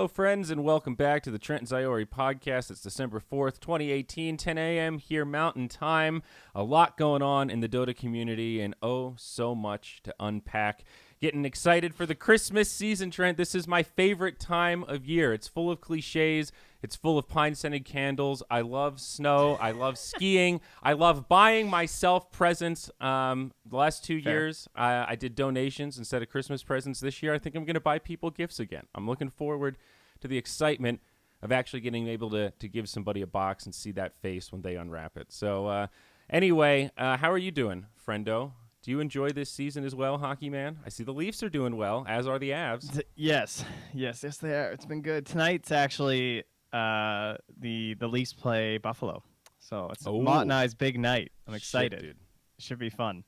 Hello, friends, and welcome back to the Trent and Zyori podcast. It's December 4th, 2018, 10 a.m. here Mountain Time. A lot going on in the Dota community, and oh, so much to unpack. Getting excited for the Christmas season, Trent. This is my favorite time of year. It's full of cliches. It's full of pine-scented candles. I love snow. I love skiing. I love buying myself presents. The last 2 years, I did donations instead of Christmas presents. This year, I think I'm going to buy people gifts again. I'm looking forward to the excitement of actually getting able to give somebody a box and see that face when they unwrap it. So anyway, how are you doing, friendo? Do you enjoy this season as well, hockey man? I see the Leafs are doing well, as are the Avs. Yes, they are. It's been good. Tonight's actually the Leafs play Buffalo, so it's Mott and I's big night. I'm excited. Shit, dude. It should be fun.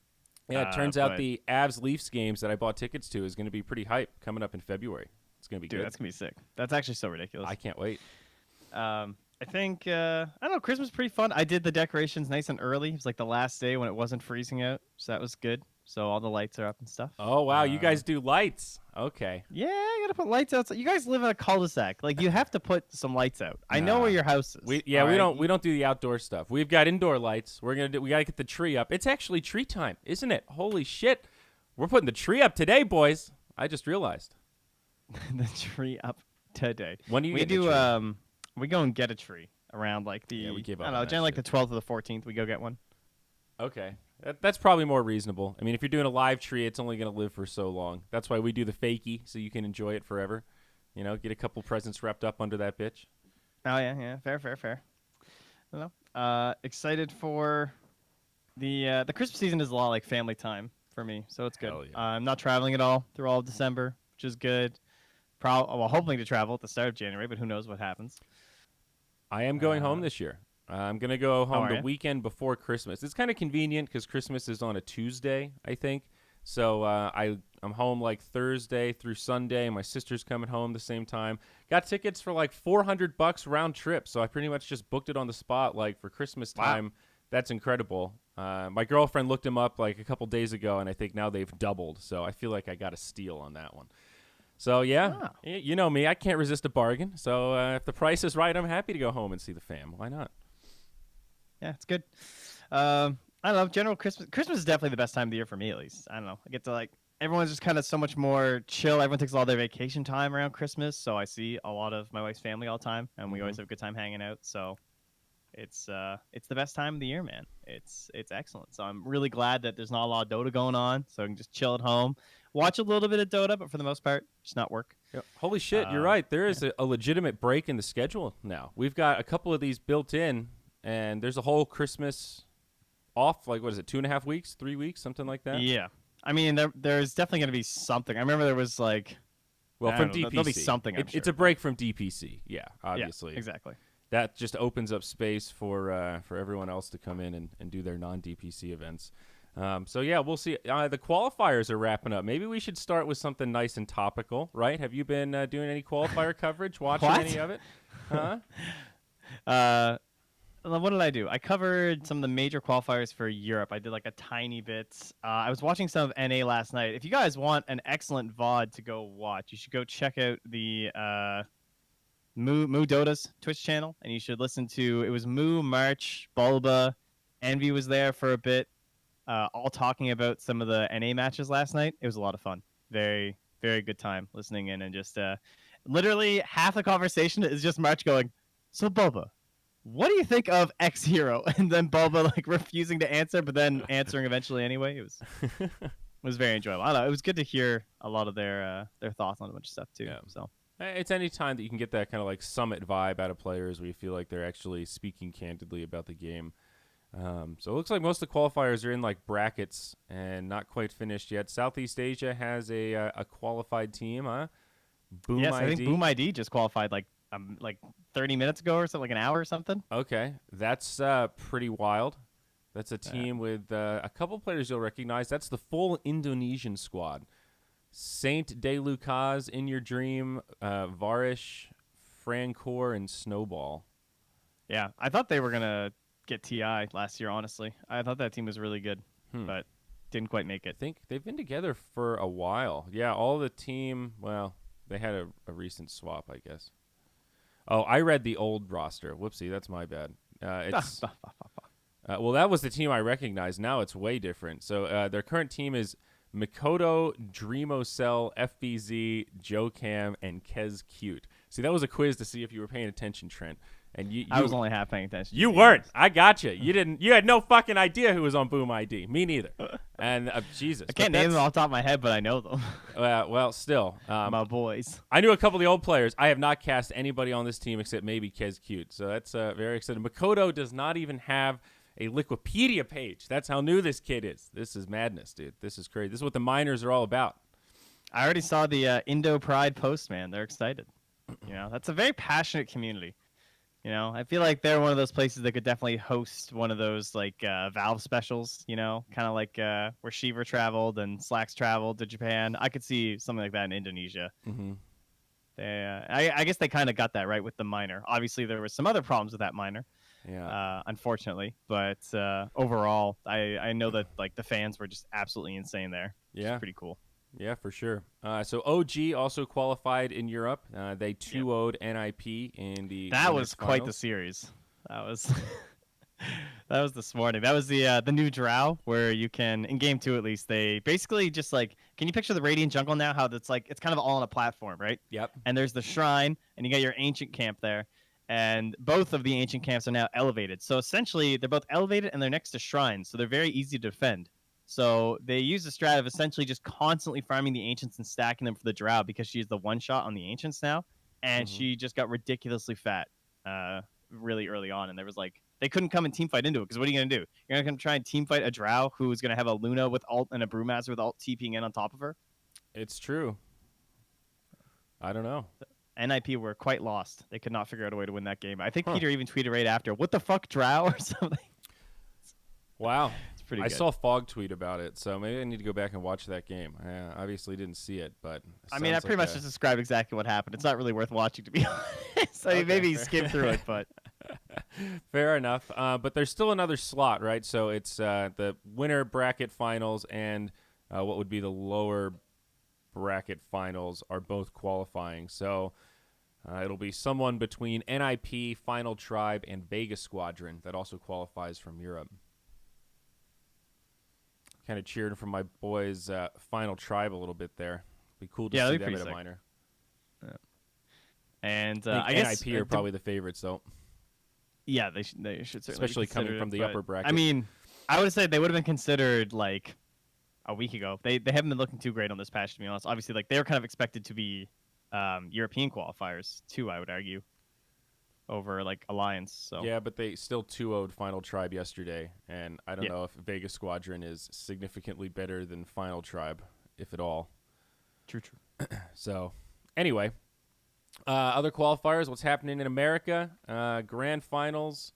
Yeah, it turns out the Avs-Leafs games that I bought tickets to is going to be pretty hype coming up in February. It's going to be good. That's going to be sick. That's actually so ridiculous. I can't wait. I think, I don't know, Christmas is pretty fun. I did the decorations nice and early. It was like the last day when it wasn't freezing out, so that was good. So all the lights are up and stuff. Oh, wow, you guys do lights. Okay. Yeah, I got to put lights outside. You guys live in a cul-de-sac. Like, you have to put some lights out. I know where your house is. We don't do the outdoor stuff. We've got indoor lights. We got to get the tree up. It's actually tree time, isn't it? Holy shit. We're putting the tree up today, boys. I just realized. The tree up today. When do you get the tree? We go and get a tree around like the we gave up I don't on know, that generally like shit. the 12th or the 14th. We go get one. Okay. That's probably more reasonable. I mean, if you're doing a live tree, it's only going to live for so long. That's why we do the fakie, so you can enjoy it forever. You know, get a couple presents wrapped up under that bitch. Oh yeah, fair. I don't know. Excited for the Christmas season is a lot like family time for me, so it's good. Hell yeah. I'm not traveling at all through all of December, which is good. Hoping to travel at the start of January, but who knows what happens. I am going home this year. I'm going to go home the you? weekend before Christmas. It's kind of convenient because Christmas is on a Tuesday, I think. So I'm home like Thursday through Sunday. My sister's coming home the same time. Got tickets for like $400 round trip. So I pretty much just booked it on the spot like for Christmas time. Wow. That's incredible. My girlfriend looked them up like a couple days ago, and I think now they've doubled. So I feel like I got a steal on that one. So, yeah, You know me. I can't resist a bargain. So if the price is right, I'm happy to go home and see the fam. Why not? Yeah, it's good. I don't know. General Christmas is definitely the best time of the year for me, at least. I don't know. I get to like everyone's just kind of so much more chill. Everyone takes a lot of their vacation time around Christmas, so I see a lot of my wife's family all the time, and we always have a good time hanging out. So it's the best time of the year, man. It's excellent. So I'm really glad that there's not a lot of Dota going on, so I can just chill at home, watch a little bit of Dota, but for the most part, just not work. Yeah. Holy shit, you're right. There is a legitimate break in the schedule now. We've got a couple of these built in. And there's a whole Christmas off, like, what is it, 2.5 weeks, 3 weeks, something like that? Yeah. I mean, there's definitely going to be something. I remember there was, like... Well, from DPC. There'll be something, I'm sure. It's a break from DPC, yeah, obviously. Yeah, exactly. That just opens up space for everyone else to come in and do their non-DPC events. So, yeah, we'll see. The qualifiers are wrapping up. Maybe we should start with something nice and topical, right? Have you been doing any qualifier coverage, watching any of it? Huh? What did I do? I covered some of the major qualifiers for Europe. I did like a tiny bit. I was watching some of NA last night. If you guys want an excellent VOD to go watch, you should go check out the Moo Dota's Twitch channel, and you should listen to, it was Moo, March, Bulba, Envy was there for a bit, all talking about some of the NA matches last night. It was a lot of fun. Very, very good time listening in, and just literally half the conversation is just March going, so Bulba, what do you think of X hero? And then Bulba like refusing to answer, but then answering eventually anyway. It was very enjoyable. I don't know. It was good to hear a lot of their thoughts on a bunch of stuff too. Yeah. So it's any time that you can get that kind of like summit vibe out of players where you feel like they're actually speaking candidly about the game. So it looks like most of the qualifiers are in like brackets and not quite finished yet. Southeast Asia has a qualified team, huh? Boom yes, ID. I think Boom ID just qualified like 30 minutes ago or something, like an hour or something. Okay, that's pretty wild. That's a team with a couple players you'll recognize. That's the full Indonesian squad. Saint De Lucas, In Your Dream, Varish, Francor, and Snowball. Yeah, I thought they were going to get TI last year, honestly. I thought that team was really good, but didn't quite make it. I think they've been together for a while. Yeah, all the team, well, They had a recent swap, I guess. Oh, I read the old roster. Whoopsie, that's my bad. It's well, that was the team I recognized. Now it's way different. So their current team is Mikoto, Dreamocell, FBZ, JoeCam, and Kez Cute. See, that was a quiz to see if you were paying attention, Trent. And I was only half paying attention. You weren't. I got you. You didn't. You had no fucking idea who was on Boom ID. Me neither. And Jesus, I can't name them off the top of my head, but I know them. Well, still, My boys. I knew a couple of the old players. I have not cast anybody on this team except maybe Kez Cute. So that's very exciting. Mikoto does not even have a Wikipedia page. That's how new this kid is. This is madness, dude. This is crazy. This is what the miners are all about. I already saw the Indo Pride post, man. They're excited. That's a very passionate community. I feel like they're one of those places that could definitely host one of those like Valve specials, kind of like where Shiver traveled and Slacks traveled to Japan. I could see something like that in Indonesia. Mm-hmm. I guess they kind of got that right with the miner. Obviously, there were some other problems with that miner, unfortunately. But overall, I know that like the fans were just absolutely insane there. Yeah, it's pretty cool. Yeah, for sure. So OG also qualified in Europe. They 2-0'd NIP in the. That was quite finals. the series. That was that was this morning. That was the new drow where you can in game 2 at least. They basically just like, can you picture the Radiant Jungle now? How it's like it's kind of all on a platform, right? Yep. And there's the shrine, and you got your ancient camp there. And both of the ancient camps are now elevated. So essentially, they're both elevated and they're next to shrines, so they're very easy to defend. So they use the strat of essentially just constantly farming the ancients and stacking them for the drow because she's the one shot on the ancients now, and she just got ridiculously fat really early on. And there was like they couldn't come and team fight into it because what are you gonna do? You're gonna try and team fight a drow who's gonna have a Luna with ult and a Brewmaster with ult TPing in on top of her. It's true. I don't know. NIP were quite lost. They could not figure out a way to win that game. I think Peter even tweeted right after, "What the fuck, drow?" or something. Wow. Pretty I good. saw Fog tweet about it, so maybe I need to go back and watch that game. I obviously didn't see it, but I mean, I pretty much just described exactly what happened. It's not really worth watching, to be honest. I mean, maybe skim through it, but fair enough. But there's still another slot, right? So it's the winner bracket finals and what would be the lower bracket finals are both qualifying. So it'll be someone between NIP, Final Tribe, and Vega Squadron that also qualifies from Europe. Kind of cheering for my boys' Final Tribe a little bit there. Be cool to see them at a minor. Yeah. And I guess NIP are probably the favorites, though. Yeah, they should certainly, especially coming from the upper bracket. I mean, I would say they would have been considered like a week ago. They haven't been looking too great on this patch, to be honest. Obviously, like they were kind of expected to be European qualifiers too. I would argue. Over like Alliance, so yeah, but they still 2-0'd Final Tribe yesterday, and I don't know if Vega Squadron is significantly better than Final Tribe, if at all. True. So, anyway, other qualifiers. What's happening in America? Grand Finals.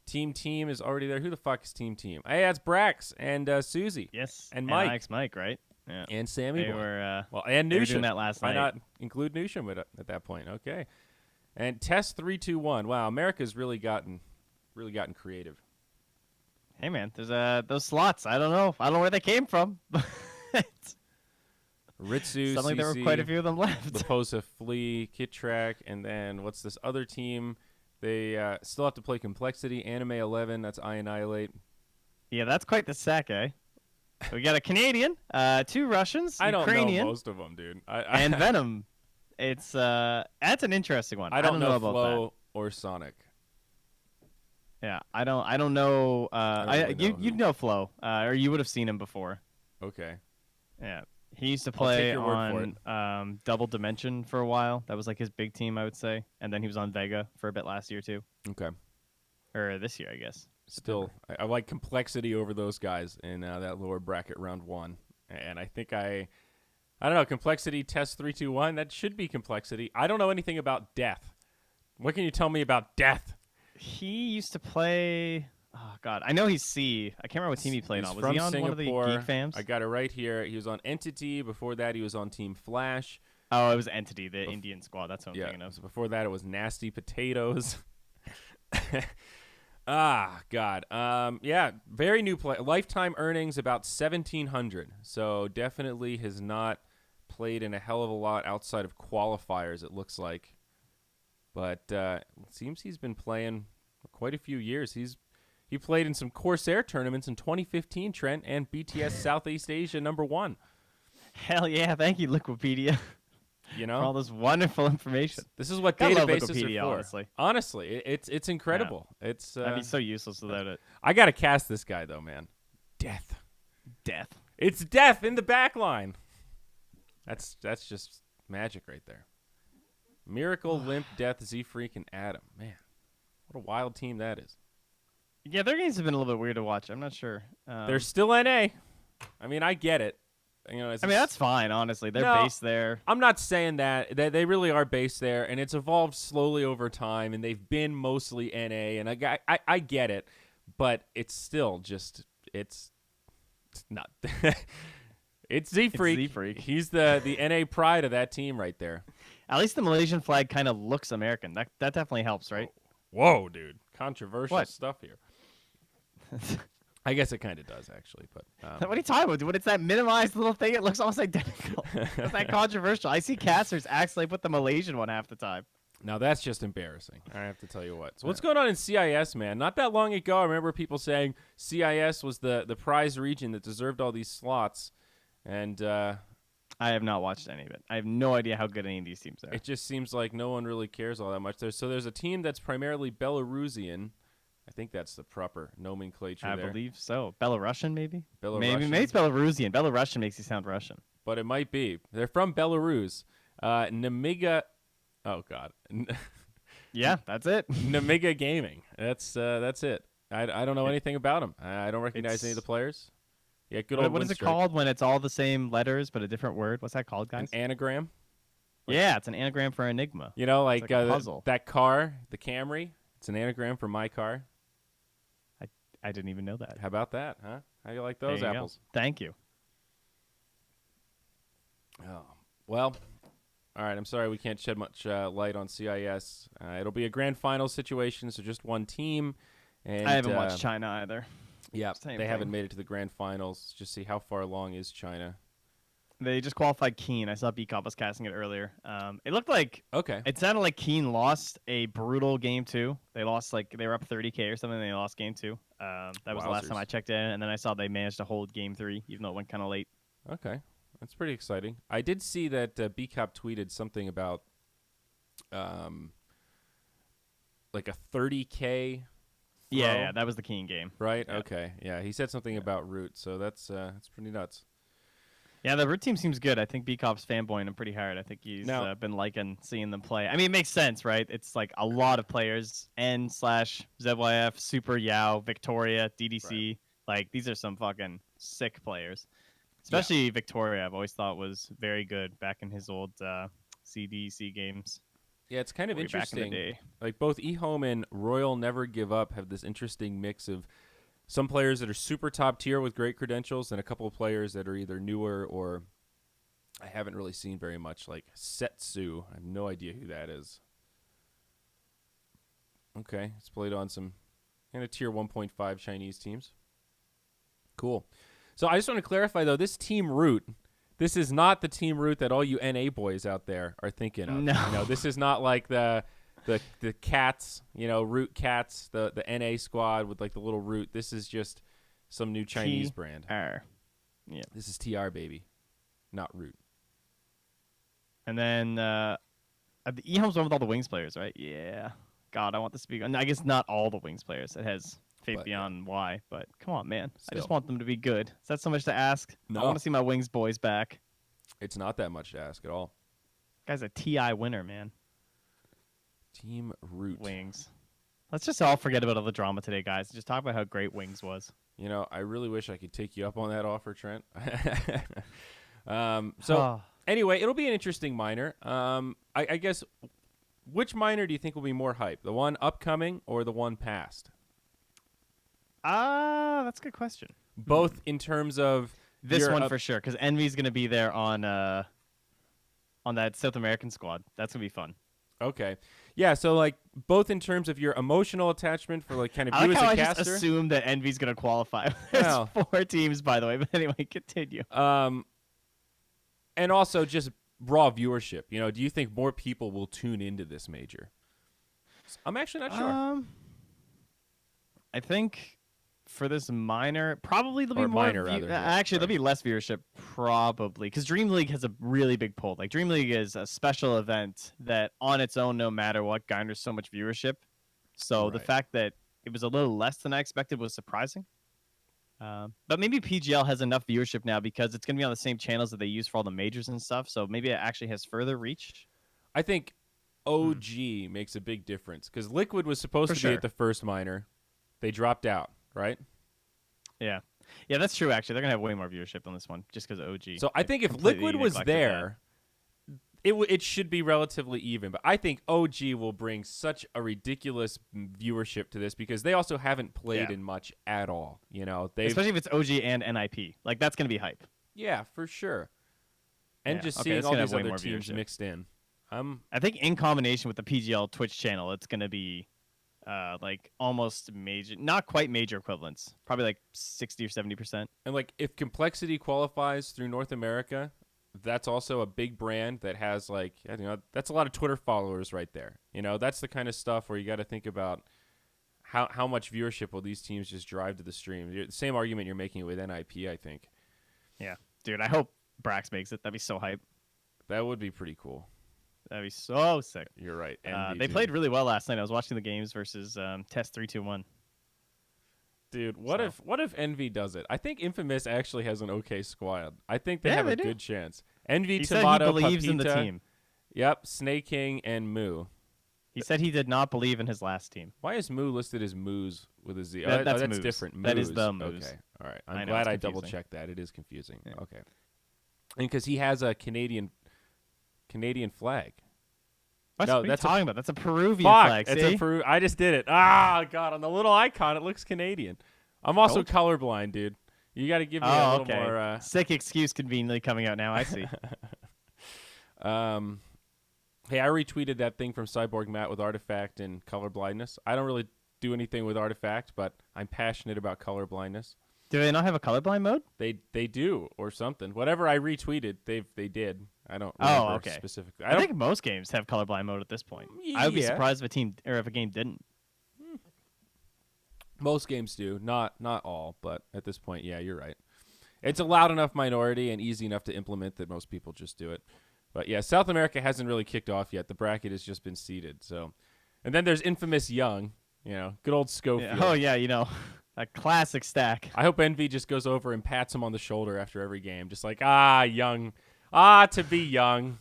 Team is already there. Who the fuck is Team? Hey, that's Brax and Susie. Yes, and Mike. And Mike, right? Yeah, and Sammy. They were and Nushin. They were Nushin. doing that last Why night. not include Nushin at that point? Okay. And Test 3-2-1. Wow, America's really gotten creative. Hey man, there's those slots. I don't know where they came from. Ritsu, Sounds like there were quite a few of them left. Laposa, Flea, Kit Track, and then what's this other team? They still have to play Complexity, Anime 11. That's I Annihilate. Yeah, that's quite the sack, eh? We got a Canadian, 2 Russians, I don't Ukrainian, know most of them, dude. and Venom. It's that's an interesting one. I don't know about Flo that. or Sonic. Yeah, I don't know. You'd know Flo, or you would have seen him before. Okay. Yeah, he used to play your word on Double Dimension for a while. That was like his big team, I would say. And then he was on Vega for a bit last year too. Okay. Or this year, I guess. Still, I like Complexity over those guys in that lower bracket round 1, and I think I don't know, Complexity Test 3-2-1. That should be Complexity. I don't know anything about Death. What can you tell me about Death? He used to play. Oh God, I know he's C. I can't remember what team he played on. Was he on Singapore. one of the Geek Fams? I got it right here. He was on Entity. Before that, he was on Team Flash. Oh, it was Entity, the Indian squad. That's what I'm thinking of. So before that, it was Nasty Potatoes. God. Yeah, very new play. Lifetime earnings about 1,700. So definitely has not played in a hell of a lot outside of qualifiers, it looks like. But it seems he's been playing for quite a few years. He played in some Corsair tournaments in 2015, Trent, and BTS Southeast Asia #1. Hell yeah. Thank you, Wikipedia, You for all know, this wonderful information. this is what I love databases Wikipedia, are for. honestly. Honestly, it's incredible. It's I'd be so useless without it. I gotta cast this guy though, man. Death. Death. It's death in the back line. That's just magic right there. Miracle, Limp, Death, Z-Freak, and Adam. Man, what a wild team that is. Yeah, their games have been a little bit weird to watch. I'm not sure. They're still NA. I mean, I get it. You know, that's fine, honestly. They're No. based there. I'm not saying that. They really are based there, and it's evolved slowly over time, and they've been mostly NA, and I get it, but it's still just it's not. It's Z-Freak. It's Z-Freak. He's the NA pride of that team right there. At least the Malaysian flag kind of looks American. That definitely helps, right? Whoa, dude. Controversial What? stuff here. I guess it kind of does, actually. But What are you talking about? When it's that minimized little thing, it looks almost identical. It's that controversial. I see casters accidentally put the Malaysian one half the time. now that's just embarrassing. I have to tell you what. So what's going on in CIS, man? Not that long ago, I remember people saying CIS was the prize region that deserved all these slots. And I have not watched any of it. I have no idea how good any of these teams are. it just seems like no one really cares all that much. There's a team that's primarily Belarusian. I think that's the proper nomenclature I there. believe so. Belarusian, maybe? Belarusian. Maybe it's Belarusian. Belarusian makes you sound Russian. But it might be. They're from Belarus. Namiga. Oh, God. Yeah, that's it. Namiga Gaming. That's it. I don't know anything about them. I don't recognize any of the players. Yeah, good old What is it Windstrike. called when it's all the same letters but a different word? What's that called, An guys? anagram. Yeah, it's an anagram for Enigma. You know, like, like a puzzle. that car, the Camry. It's an anagram for my car. I didn't even know that. How about that, huh? How do you like There those you go. apples? Thank you. Oh, well, all right. I'm sorry we can't shed much light on CIS. It'll be a grand final situation, so just one team. And I haven't watched China either. Yeah, Same they haven't thing. made it to the grand finals. Just see how far along is China. They just qualified Keen. I saw B-Cop was casting it earlier. It looked like Okay. it sounded like Keen lost a brutal game 2. They lost they were up 30K or something. And they lost game 2. That was the last time Wowzers. I checked in, and then I saw they managed to hold game 3, even though it went kind of late. Okay. That's pretty exciting. I did see that BCOP tweeted something about like a 30K Yeah, throw, that was the Keen game. right? Yeah. Okay. Yeah, he said something about Root, so that's pretty nuts. Yeah, the root team seems good. I think B-Cop's fanboying him pretty hard. I think he's Now- been liking seeing them play. I mean, it makes sense, right? It's like a lot of players. N/ZYF, Super Yao, Victoria, DDC. Like, these are some fucking sick players. Especially Victoria, I've always thought was very good back in his old CDC games. Yeah, it's kind of way back in the interesting. day. Like both eHome and Royal Never Give Up have this interesting mix of some players that are super top tier with great credentials and a couple of players that are either newer or I haven't really seen very much, like Setsu. I have no idea who that is. Okay, it's played on some kind of tier 1.5 Chinese teams. Cool. So I just want to clarify, though, this Team Root, this is not the Team Root that all you NA boys out there are thinking of. No. You know, this is not like the cats, you know, Root Cats, the NA squad with like the little Root. This is just some new Chinese brand. TR. Yeah. This is TR, baby, not Root. And then the eHome's one with all the Wings players, right? Yeah. God, I want this to be. I guess not all the Wings players. It has Fate But, Beyond Y, but come on, man. I just Still. want them to be good. Is that so much to ask? No. I want to see my Wings boys back. It's not that much to ask at all. Guy's a TI winner, man. Team Root. Wings. Let's just all forget about all the drama today, guys. And just talk about how great Wings was. You know, I really wish I could take you up on that offer, Trent. So anyway, it'll be an interesting minor. I guess, which minor do you think will be more hype? The one upcoming or the one past? That's a good question. Both in terms of This your one for sure, because Envy's going to be there on that South American squad. That's going to be fun. Okay. Yeah, so like both in terms of your emotional attachment for like kind of I you like as how a I caster. just assumed that Envy's going to qualify. There's Well. 4 teams, by the way. But anyway, continue. And And also just raw viewership. You know, do you think more people will tune into this major? I'm actually not sure. I think for this minor, probably there'll Or be more. minor, rather, yeah, Actually, sorry. there'll be less viewership, probably, because Dream League has a really big pull. Like Dream League is a special event that, on its own, no matter what, garners so much viewership. So the Right. fact that it was a little less than I expected was surprising. But maybe PGL has enough viewership now because it's going to be on the same channels that they use for all the majors and stuff. So maybe it actually has further reach. I think OG makes a big difference because Liquid was supposed For to sure. be at the first minor. They dropped out, right? Yeah. Yeah, that's true, actually. They're going to have way more viewership on this one just because of OG. So I think if completely Liquid was neglected there, it should be relatively even. But I think OG will bring such a ridiculous viewership to this because they also haven't played in much at all. You know, especially if it's OG and NIP. Like, that's going to be hype. Yeah, for sure. And Yeah, just okay, seeing that's all gonna these have way other more teams viewership. mixed in. I think in combination with the PGL Twitch channel, it's going to be like almost major, not quite major equivalents. Probably like 60 or 70%. And like if Complexity qualifies through North America, that's also a big brand that has like, you know, that's a lot of Twitter followers right there. You know, that's the kind of stuff where you got to think about how much viewership will these teams just drive to the stream. The same argument you're making with NIP, I think. Yeah. Dude, I hope Brax makes it. That'd be so hype. That would be pretty cool. That'd be so sick. You're right. They played really well last night. I was watching the games versus Test 3-2-1. Dude, what if Envy does it? I think Infamous actually has an okay squad. I think they Yeah, have they a do. good chance. Envy, He Tomato, said he believes Papita, in the team. Yep, Snake King, and Moo. He said he did not believe in his last team. Why is Moo listed as Moose with a Z? That's that's Moose. different. That is Moose. the Moose. Okay, all right. I I'm know, glad it's I confusing. double-checked that. It is confusing. Yeah. Okay. And because he has a Canadian flag. What No, are you that's talking about? That's a Peruvian Fuck, flag. it's See? a Peru. I just did it. Ah, God, on the little icon, it looks Canadian. I'm also colorblind, dude. You got to give me a little more. Sick excuse conveniently coming out now. I see. Hey, I retweeted that thing from Cyborg Matt with Artifact and colorblindness. I don't really do anything with Artifact, but I'm passionate about colorblindness. Do they not have a colorblind mode? They do or something. Whatever I retweeted, they did. I don't remember specifically. I think most games have colorblind mode at this point. I would be Yeah. surprised if a game didn't. Most games do, not all, but at this point, yeah, you're right. It's a loud enough minority and easy enough to implement that most people just do it. But yeah, South America hasn't really kicked off yet. The bracket has just been seeded. So, and then there's Infamous Young, you know, good old Schofield. Yeah. Oh yeah, you know, a classic stack. I hope Envy just goes over and pats him on the shoulder after every game, just like Young, to be Young.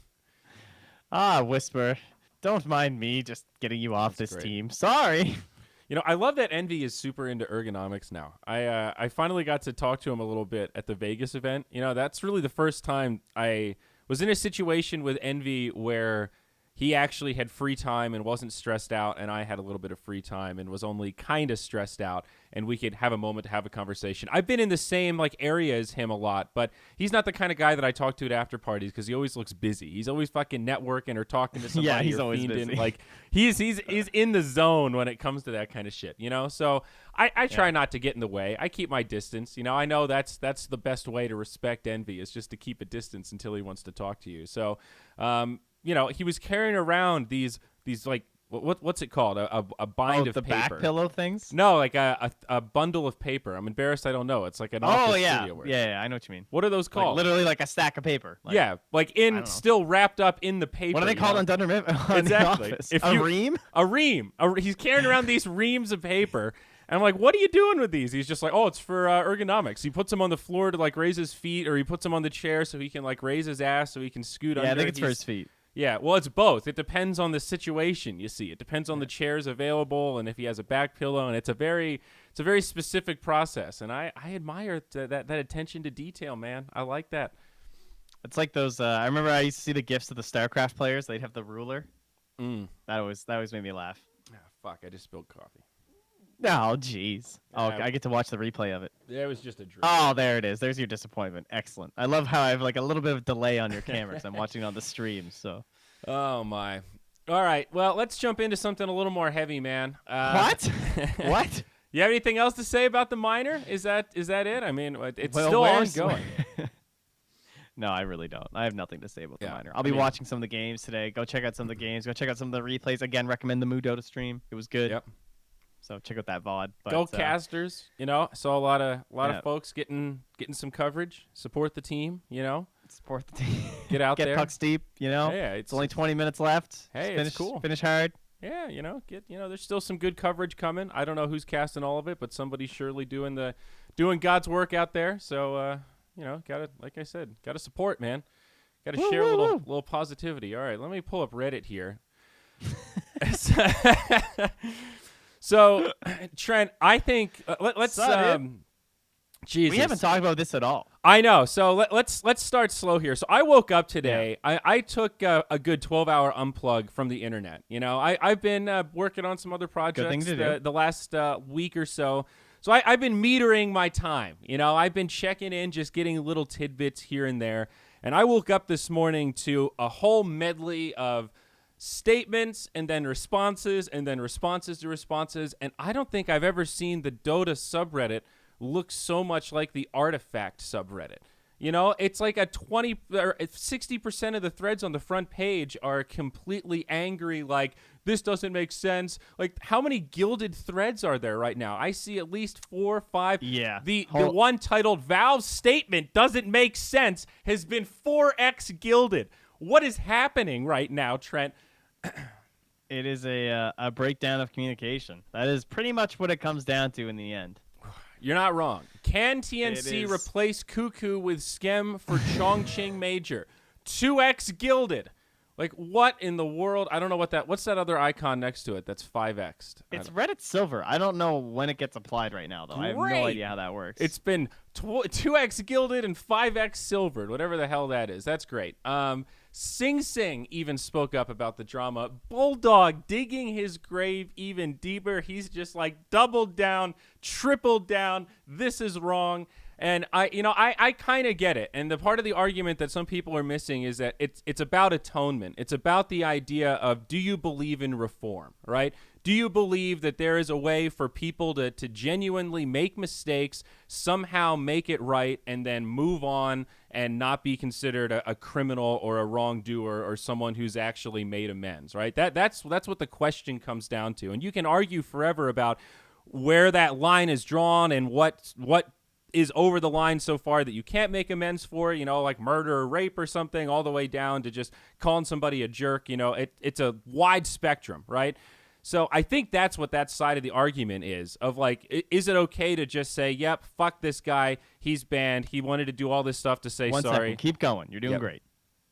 Whisper, don't mind me just getting you off That's this great. team. Sorry. You know, I love that Envy is super into ergonomics now. I finally got to talk to him a little bit at the Vegas event. You know, that's really the first time I was in a situation with Envy where he actually had free time and wasn't stressed out, and I had a little bit of free time and was only kind of stressed out, and we could have a moment to have a conversation. I've been in the same like area as him a lot, but he's not the kind of guy that I talk to at after parties because he always looks busy. He's always fucking networking or talking to somebody. Yeah, he's or always fiending. busy. Like he's in the zone when it comes to that kind of shit, you know. So I try not to get in the way. I keep my distance. You know, I know that's the best way to respect Envy is just to keep a distance until he wants to talk to you. So, you know, he was carrying around these like what's it called? A bind of the paper. back pillow things. No, like a bundle of paper. I'm embarrassed I don't know. It's like an office studio work. Yeah, I know what you mean. What are those Like, called? literally like a stack of paper. Like, yeah, like I don't know. still wrapped up in the paper. What are they called on Dunder Mifflin? Exactly. If a ream? A ream. He's carrying around these reams of paper. And I'm like, what are you doing with these? He's just like, oh, it's for ergonomics. He puts them on the floor to like raise his feet, or he puts them on the chair so he can like raise his ass so he can scoot under. Yeah, I think it's for his feet. Yeah, well, it's both. It depends on the situation, you see. It depends on the chairs available and if he has a back pillow, and it's a very specific process. And I admire that attention to detail, man. I like that. It's like those. I remember I used to see the gifs of the StarCraft players. They'd have the ruler. Mm. That always made me laugh. Fuck, I just spilled coffee. Oh, jeez. Oh, Yeah. I get to watch the replay of it. Yeah, it was just a drink. Oh, there it is. There's your disappointment. Excellent. I love how I have like a little bit of delay on your cameras. I'm watching it on the stream, so. Oh, my. All right, well, let's jump into something a little more heavy, man. What? What? You have anything else to say about the minor? Is that it? I mean, it's Well, still where's- ongoing. No, I really don't. I have nothing to say about the Yeah, minor. I'll be watching some of the games today. Go check out some of the games. Go check out some of the replays. Again, recommend the MOONDUCK stream. It was good. Yep. So check out that VOD. But, Go Casters! You know, I saw a lot of Yeah. folks getting some coverage. Support the team. You know, support the team. get out Get there. pucks deep. You know, Yeah, it's only 20 minutes left. Hey, finish, it's cool. Finish hard. Yeah, you know, there's still some good coverage coming. I don't know who's casting all of it, but somebody's surely doing God's work out there. So, you know, like I said, gotta support, man. Gotta share a little positivity. All right, let me pull up Reddit here. So, Trent, I think let's. Jesus. We haven't talked about this at all. I know. So let's start slow here. So I woke up today. Yeah. I took a good 12-hour unplug from the internet. You know, I've been working on some other projects the last week or so. So I've been metering my time. You know, I've been checking in, just getting little tidbits here and there. And I woke up this morning to a whole medley of statements and then responses and then responses to responses. And I don't think I've ever seen the Dota subreddit look so much like the Artifact subreddit. You know, it's like 60% of the threads on the front page are completely angry, like, this doesn't make sense. Like, how many gilded threads are there right now? I see at least 4 or 5. Yeah. The one titled Valve's statement doesn't make sense has been 4x gilded. What is happening right now, Trent? It is a breakdown of communication. That is pretty much what it comes down to in the end. You're not wrong. Can TNC replace Kuku with Skem for Chongqing Major? 2x gilded. Like, what in the world? I don't know what's that other icon next to it that's 5x'd? It's Reddit Silver. I don't know when it gets applied right now, though. Great. I have no idea how that works. It's been 2x gilded and 5x silvered, whatever the hell that is. That's great. Sing Sing even spoke up about the drama. Bulldog digging his grave even deeper. He's just like doubled down, tripled down. This is wrong. And I kind of get it. And the part of the argument that some people are missing is that it's about atonement. It's about the idea of, do you believe in reform, right? Do you believe that there is a way for people to genuinely make mistakes, somehow make it right, and then move on and not be considered a criminal or a wrongdoer or someone who's actually made amends, right? That's what the question comes down to. And you can argue forever about where that line is drawn and what is over the line so far that you can't make amends for, you know, like murder or rape or something, all the way down to just calling somebody a jerk. You know, it's a wide spectrum, right? So I think that's what that side of the argument is, of like, is it okay to just say, yep, fuck this guy, he's banned, he wanted to do all this stuff to say sorry. 1 second, keep going, you're doing great.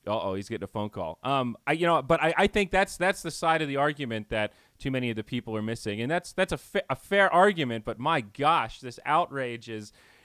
Uh-oh, he's getting a phone call. I think that's the side of the argument that too many of the people are missing, and that's a fair argument. But my gosh, this outrage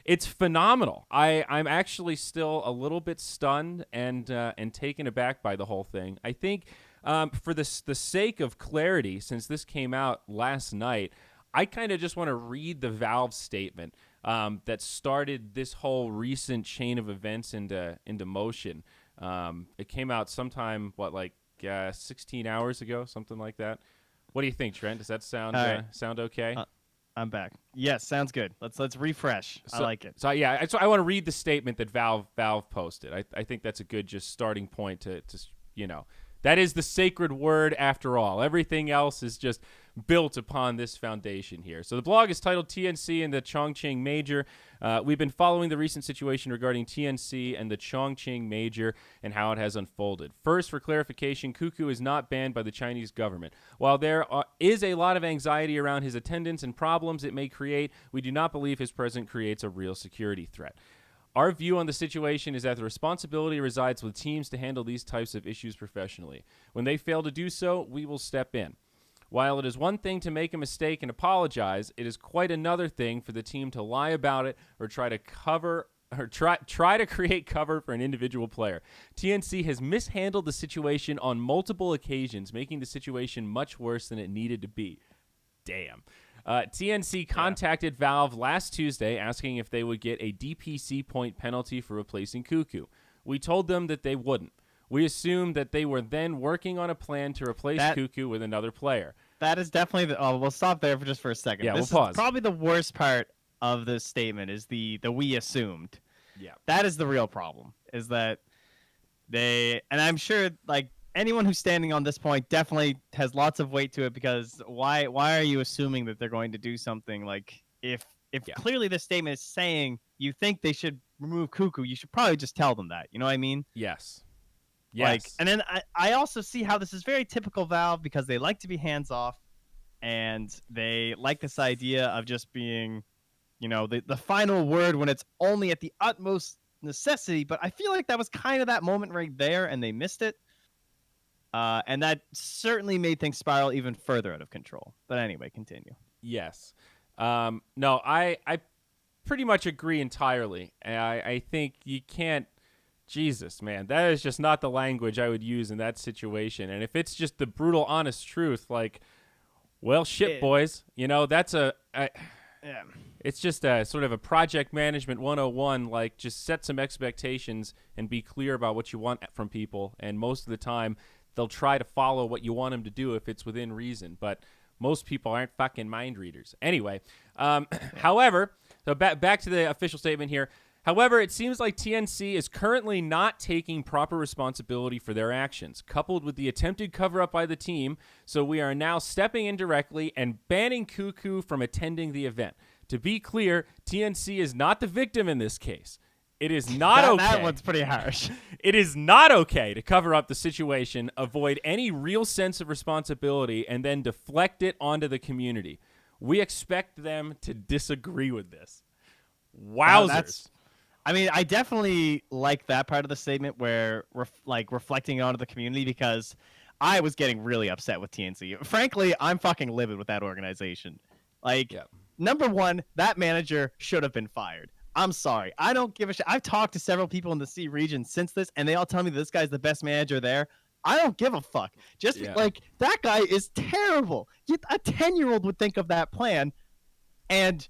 it's phenomenal. I'm actually still a little bit stunned and taken aback by the whole thing. I think for the sake of clarity, since this came out last night, I kind of just want to read the Valve statement that started this whole recent chain of events into motion. It came out sometime, 16 hours ago, something like that. What do you think, Trent? Does that sound okay? I'm back. Yes, sounds good. Let's refresh. I like it. So I want to read the statement that Valve posted. I think that's a good just starting point to that is the sacred word after all. Everything else is just built upon this foundation here. So the blog is titled TNC and the Chongqing Major. We've been following the recent situation regarding TNC and the Chongqing Major and how it has unfolded. First, for clarification, Kuku is not banned by the Chinese government. While there is a lot of anxiety around his attendance and problems it may create, we do not believe his presence creates a real security threat. Our view on the situation is that the responsibility resides with teams to handle these types of issues professionally. When they fail to do so, we will step in. While it is one thing to make a mistake and apologize, it is quite another thing for the team to lie about it or try to create cover for an individual player. TNC has mishandled the situation on multiple occasions, making the situation much worse than it needed to be. Damn. TNC contacted Valve last Tuesday asking if they would get a DPC point penalty for replacing Kuku. We told them that they wouldn't. We assumed that they were then working on a plan to replace Kuku with another player. That is definitely we'll stop there for a second. Yeah, this we'll pause. Is probably the worst part of this statement is the we assumed. Yeah. That is the real problem, is that And I'm sure like anyone who's standing on this point definitely has lots of weight to it, because why are you assuming that they're going to do something? Like if Yeah. clearly this statement is saying you think they should remove Kuku, you should probably just tell them that. You know what I mean? Yes. Like, Yes. and then I also see how this is very typical Valve, because they like to be hands off, and they like this idea of just being, the final word when it's only at the utmost necessity. But I feel like that was kind of that moment right there, and they missed it. And that certainly made things spiral even further out of control. But anyway, continue. Yes. No, I pretty much agree entirely. I think you can't. Jesus, man, that is just not the language I would use in that situation. And if it's just the brutal, honest truth, like, well, shit, boys, that's Yeah. it's just a sort of a project management 101. Like, just set some expectations and be clear about what you want from people. And most of the time, they'll try to follow what you want them to do if it's within reason. But most people aren't fucking mind readers. Anyway, however, so back to the official statement here. However, it seems like TNC is currently not taking proper responsibility for their actions, coupled with the attempted cover-up by the team, so we are now stepping in directly and banning Kuku from attending the event. To be clear, TNC is not the victim in this case. It is not okay. That one's pretty harsh. It is not okay to cover up the situation, avoid any real sense of responsibility, and then deflect it onto the community. We expect them to disagree with this. Wowzers. I mean, I definitely like that part of the statement where reflecting onto the community, because I was getting really upset with TNC. Frankly, I'm fucking livid with that organization. Like, Number one, that manager should have been fired. I'm sorry. I don't give a shit. I've talked to several people in the C region since this, and they all tell me this guy's the best manager there. I don't give a fuck. That guy is terrible. A 10-year-old would think of that plan and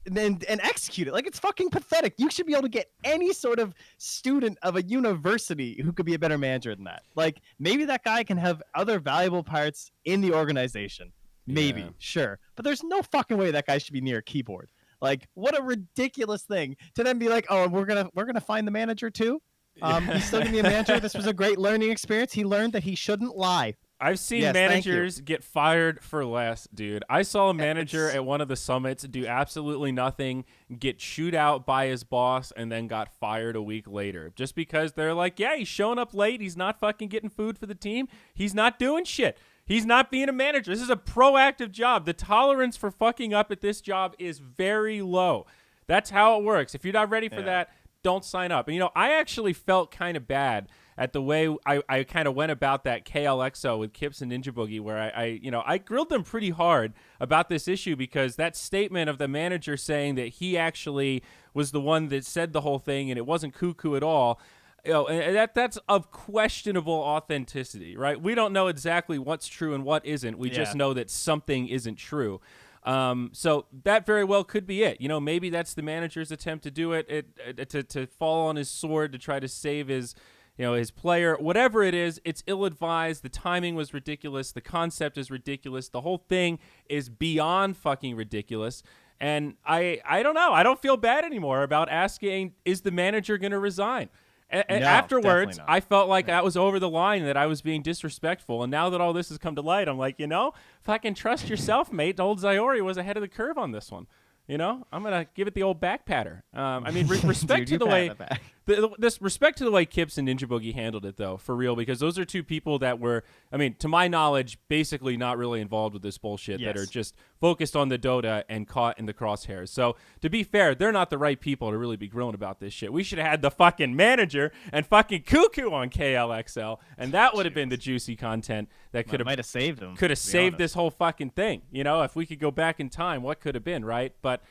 execute it. Like, it's fucking pathetic. You should be able to get any sort of student of a university who could be a better manager than that. Like, maybe that guy can have other valuable parts in the organization. Maybe, sure. But there's no fucking way that guy should be near a keyboard. Like, what a ridiculous thing to then be like, oh, we're gonna find the manager too. He's still gonna be a manager. This was a great learning experience. He learned that he shouldn't lie. I've seen managers get fired for less, dude. I saw a manager at one of the summits do absolutely nothing, get chewed out by his boss, and then got fired a week later. Just because they're like, yeah, he's showing up late. He's not fucking getting food for the team. He's not doing shit. He's not being a manager. This is a proactive job. The tolerance for fucking up at this job is very low. That's how it works. If you're not ready for that, don't sign up. And, I actually felt kind of bad at the way I kind of went about that KLXO with Kips and Ninja Boogie, where I grilled them pretty hard about this issue, because that statement of the manager saying that he actually was the one that said the whole thing and it wasn't Kuku at all, and that's of questionable authenticity, right? We don't know exactly what's true and what isn't. We just know that something isn't true. So that very well could be it. Maybe that's the manager's attempt to do it, to fall on his sword to try to save his player. Whatever it is, it's ill-advised. The timing was ridiculous. The concept is ridiculous. The whole thing is beyond fucking ridiculous. And I don't know. I don't feel bad anymore about asking, is the manager going to resign? And afterwards, I felt like that was over the line, that I was being disrespectful. And now that all this has come to light, I'm like, fucking trust yourself, mate. The old Zyori was ahead of the curve on this one. I'm gonna give it the old back patter. Respect to the way respect to the way Kips and Ninja Boogie handled it, though, for real, because those are two people that were, to my knowledge, basically not really involved with this bullshit. That are just focused on the Dota and caught in the crosshairs. So to be fair, they're not the right people to really be grilling about this shit. We should have had the fucking manager and fucking Kuku on KLXL, and that would have been the juicy content that might have saved them. Could have saved this whole fucking thing. If we could go back in time, what could have been, right? But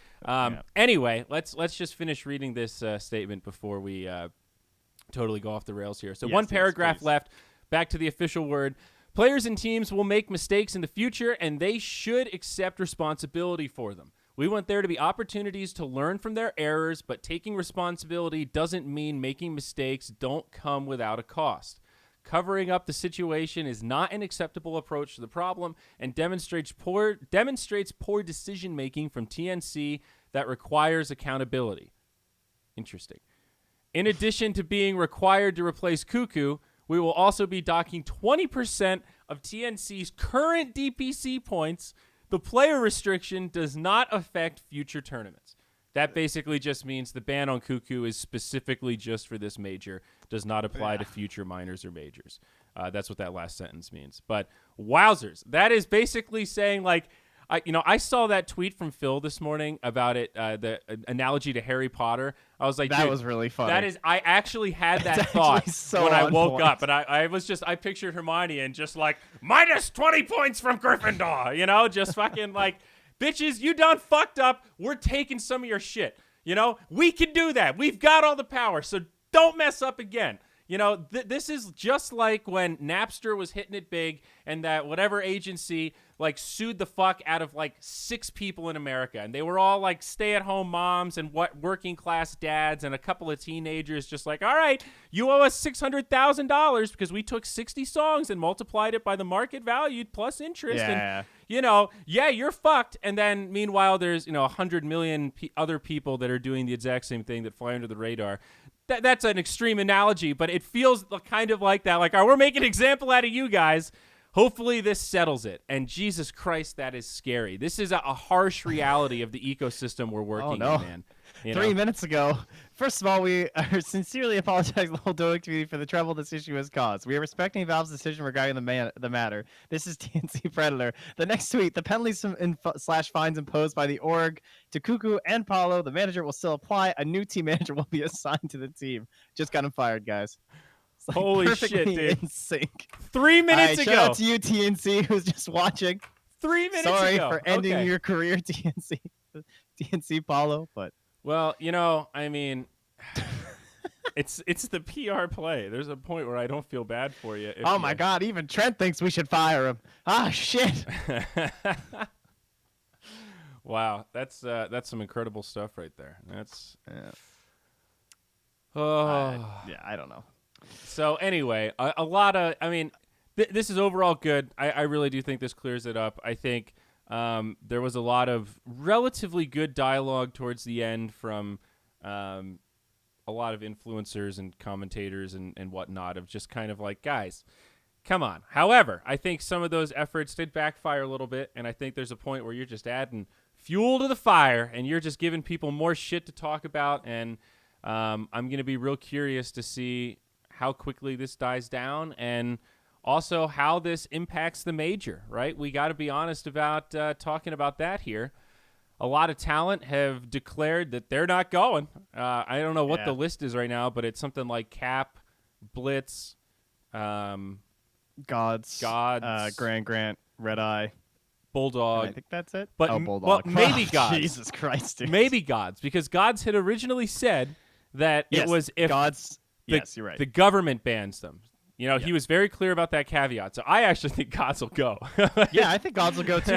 anyway, let's just finish reading this statement before we totally go off the rails here. So one paragraph left. Back to the official word. Players and teams will make mistakes in the future, and they should accept responsibility for them. We want there to be opportunities to learn from their errors, but taking responsibility doesn't mean making mistakes don't come without a cost. Covering up the situation is not an acceptable approach to the problem and demonstrates poor decision-making from TNC that requires accountability. Interesting. In addition to being required to replace Kuku, we will also be docking 20% of TNC's current DPC points. The player restriction does not affect future tournaments. That basically just means the ban on Kuku is specifically just for this major, does not apply to future minors or majors. That's what that last sentence means. But wowzers, that is basically saying like, I saw that tweet from Phil this morning about it, the analogy to Harry Potter. I was like, that was really funny. That is, I actually had that That's thought actually so when I on woke point. up, but I pictured Hermione and just like, minus 20 points from Gryffindor, just fucking like, bitches, you done fucked up. We're taking some of your shit. We can do that. We've got all the power, so don't mess up again. This is just like when Napster was hitting it big and that whatever agency like sued the fuck out of like 6 people in America. And they were all like stay-at-home moms and working class dads and a couple of teenagers just like, all right, you owe us $600,000 because we took 60 songs and multiplied it by the market value plus interest. Yeah. And, you're fucked. And then meanwhile, there's, 100 million other people that are doing the exact same thing that fly under the radar. That's an extreme analogy, but it feels kind of like that. Like, all right, we're making an example out of you guys. Hopefully this settles it. And Jesus Christ, that is scary. This is a harsh reality of the ecosystem we're working in, man. 3 minutes ago, first of all, we are sincerely apologizing to the whole Doeg community for the trouble this issue has caused. We are respecting Valve's decision regarding the matter. This is TNC Predator. The next tweet, the penalties / fines imposed by the org to Kuku and Paulo, the manager, will still apply. A new team manager will be assigned to the team. Just got him fired, guys. Like holy shit, dude. In sync. 3 minutes ago. Shout out to you, TNC, who's just watching. 3 minutes Sorry ago. for ending Okay. your career, TNC Paulo, but... Well, I mean, it's the PR play. There's a point where I don't feel bad for you. Oh my God! Even Trent thinks we should fire him. Ah, shit! Wow, that's some incredible stuff right there. That's I don't know. So anyway, a lot of, this is overall good. I really do think this clears it up. I think there was a lot of relatively good dialogue towards the end from a lot of influencers and commentators and whatnot of just kind of like, guys, come on. However, I think some of those efforts did backfire a little bit, and I think there's a point where you're just adding fuel to the fire and you're just giving people more shit to talk about, and I'm going to be real curious to see how quickly this dies down and also how this impacts the major, right? We got to be honest about talking about that here. A lot of talent have declared that they're not going. I don't know what the list is right now, but it's something like Cap, Blitz, Gods, Grant, Red Eye, Bulldog. I think that's it. But Bulldog. Well, maybe Gods. Jesus Christ, dude. Maybe Gods, because Gods had originally said that it was if Gods. Yes, you're right. The government bans them. He was very clear about that caveat. So I actually think Gods will go. Yeah, I think Gods will go too.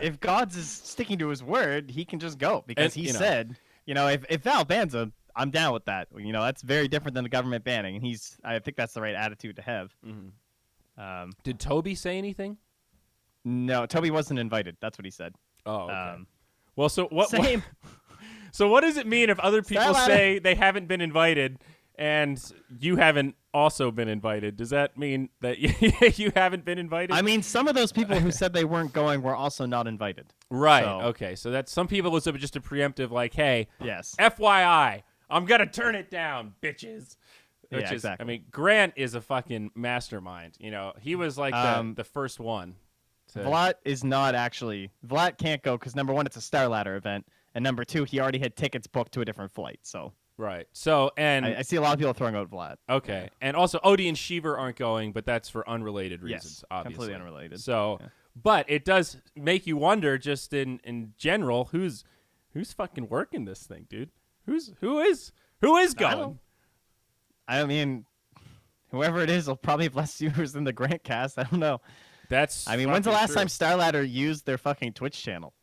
If Gods is sticking to his word, he can just go because he said, if Val bans him, I'm down with that. That's very different than the government banning, and I think that's the right attitude to have. Mm-hmm. Did Toby say anything? No, Toby wasn't invited. That's what he said. Oh, okay. Well, so what? Same. So what does it mean if other people say they haven't been invited and you haven't also been invited? Does that mean that you haven't been invited? I mean, some of those people who said they weren't going were also not invited. Right. So. Okay. So that's some people was just a preemptive, like, hey, yes, FYI, I'm gonna turn it down, bitches. Which exactly. I mean, Grant is a fucking mastermind. He was like the first one. Vlad is not actually. Vlad can't go because number one, it's a starladder event, and number two, he already had tickets booked to a different flight. So. Right. So, and I see a lot of people throwing out Vlad. Okay. Yeah. And also Odie and Sheever aren't going, but that's for unrelated reasons, obviously. Completely unrelated. So, but it does make you wonder just in general, who's fucking working this thing, dude? Who is going? I mean, whoever it is will probably have less viewers than the Grant cast. I don't know. When's the last time Starladder used their fucking Twitch channel?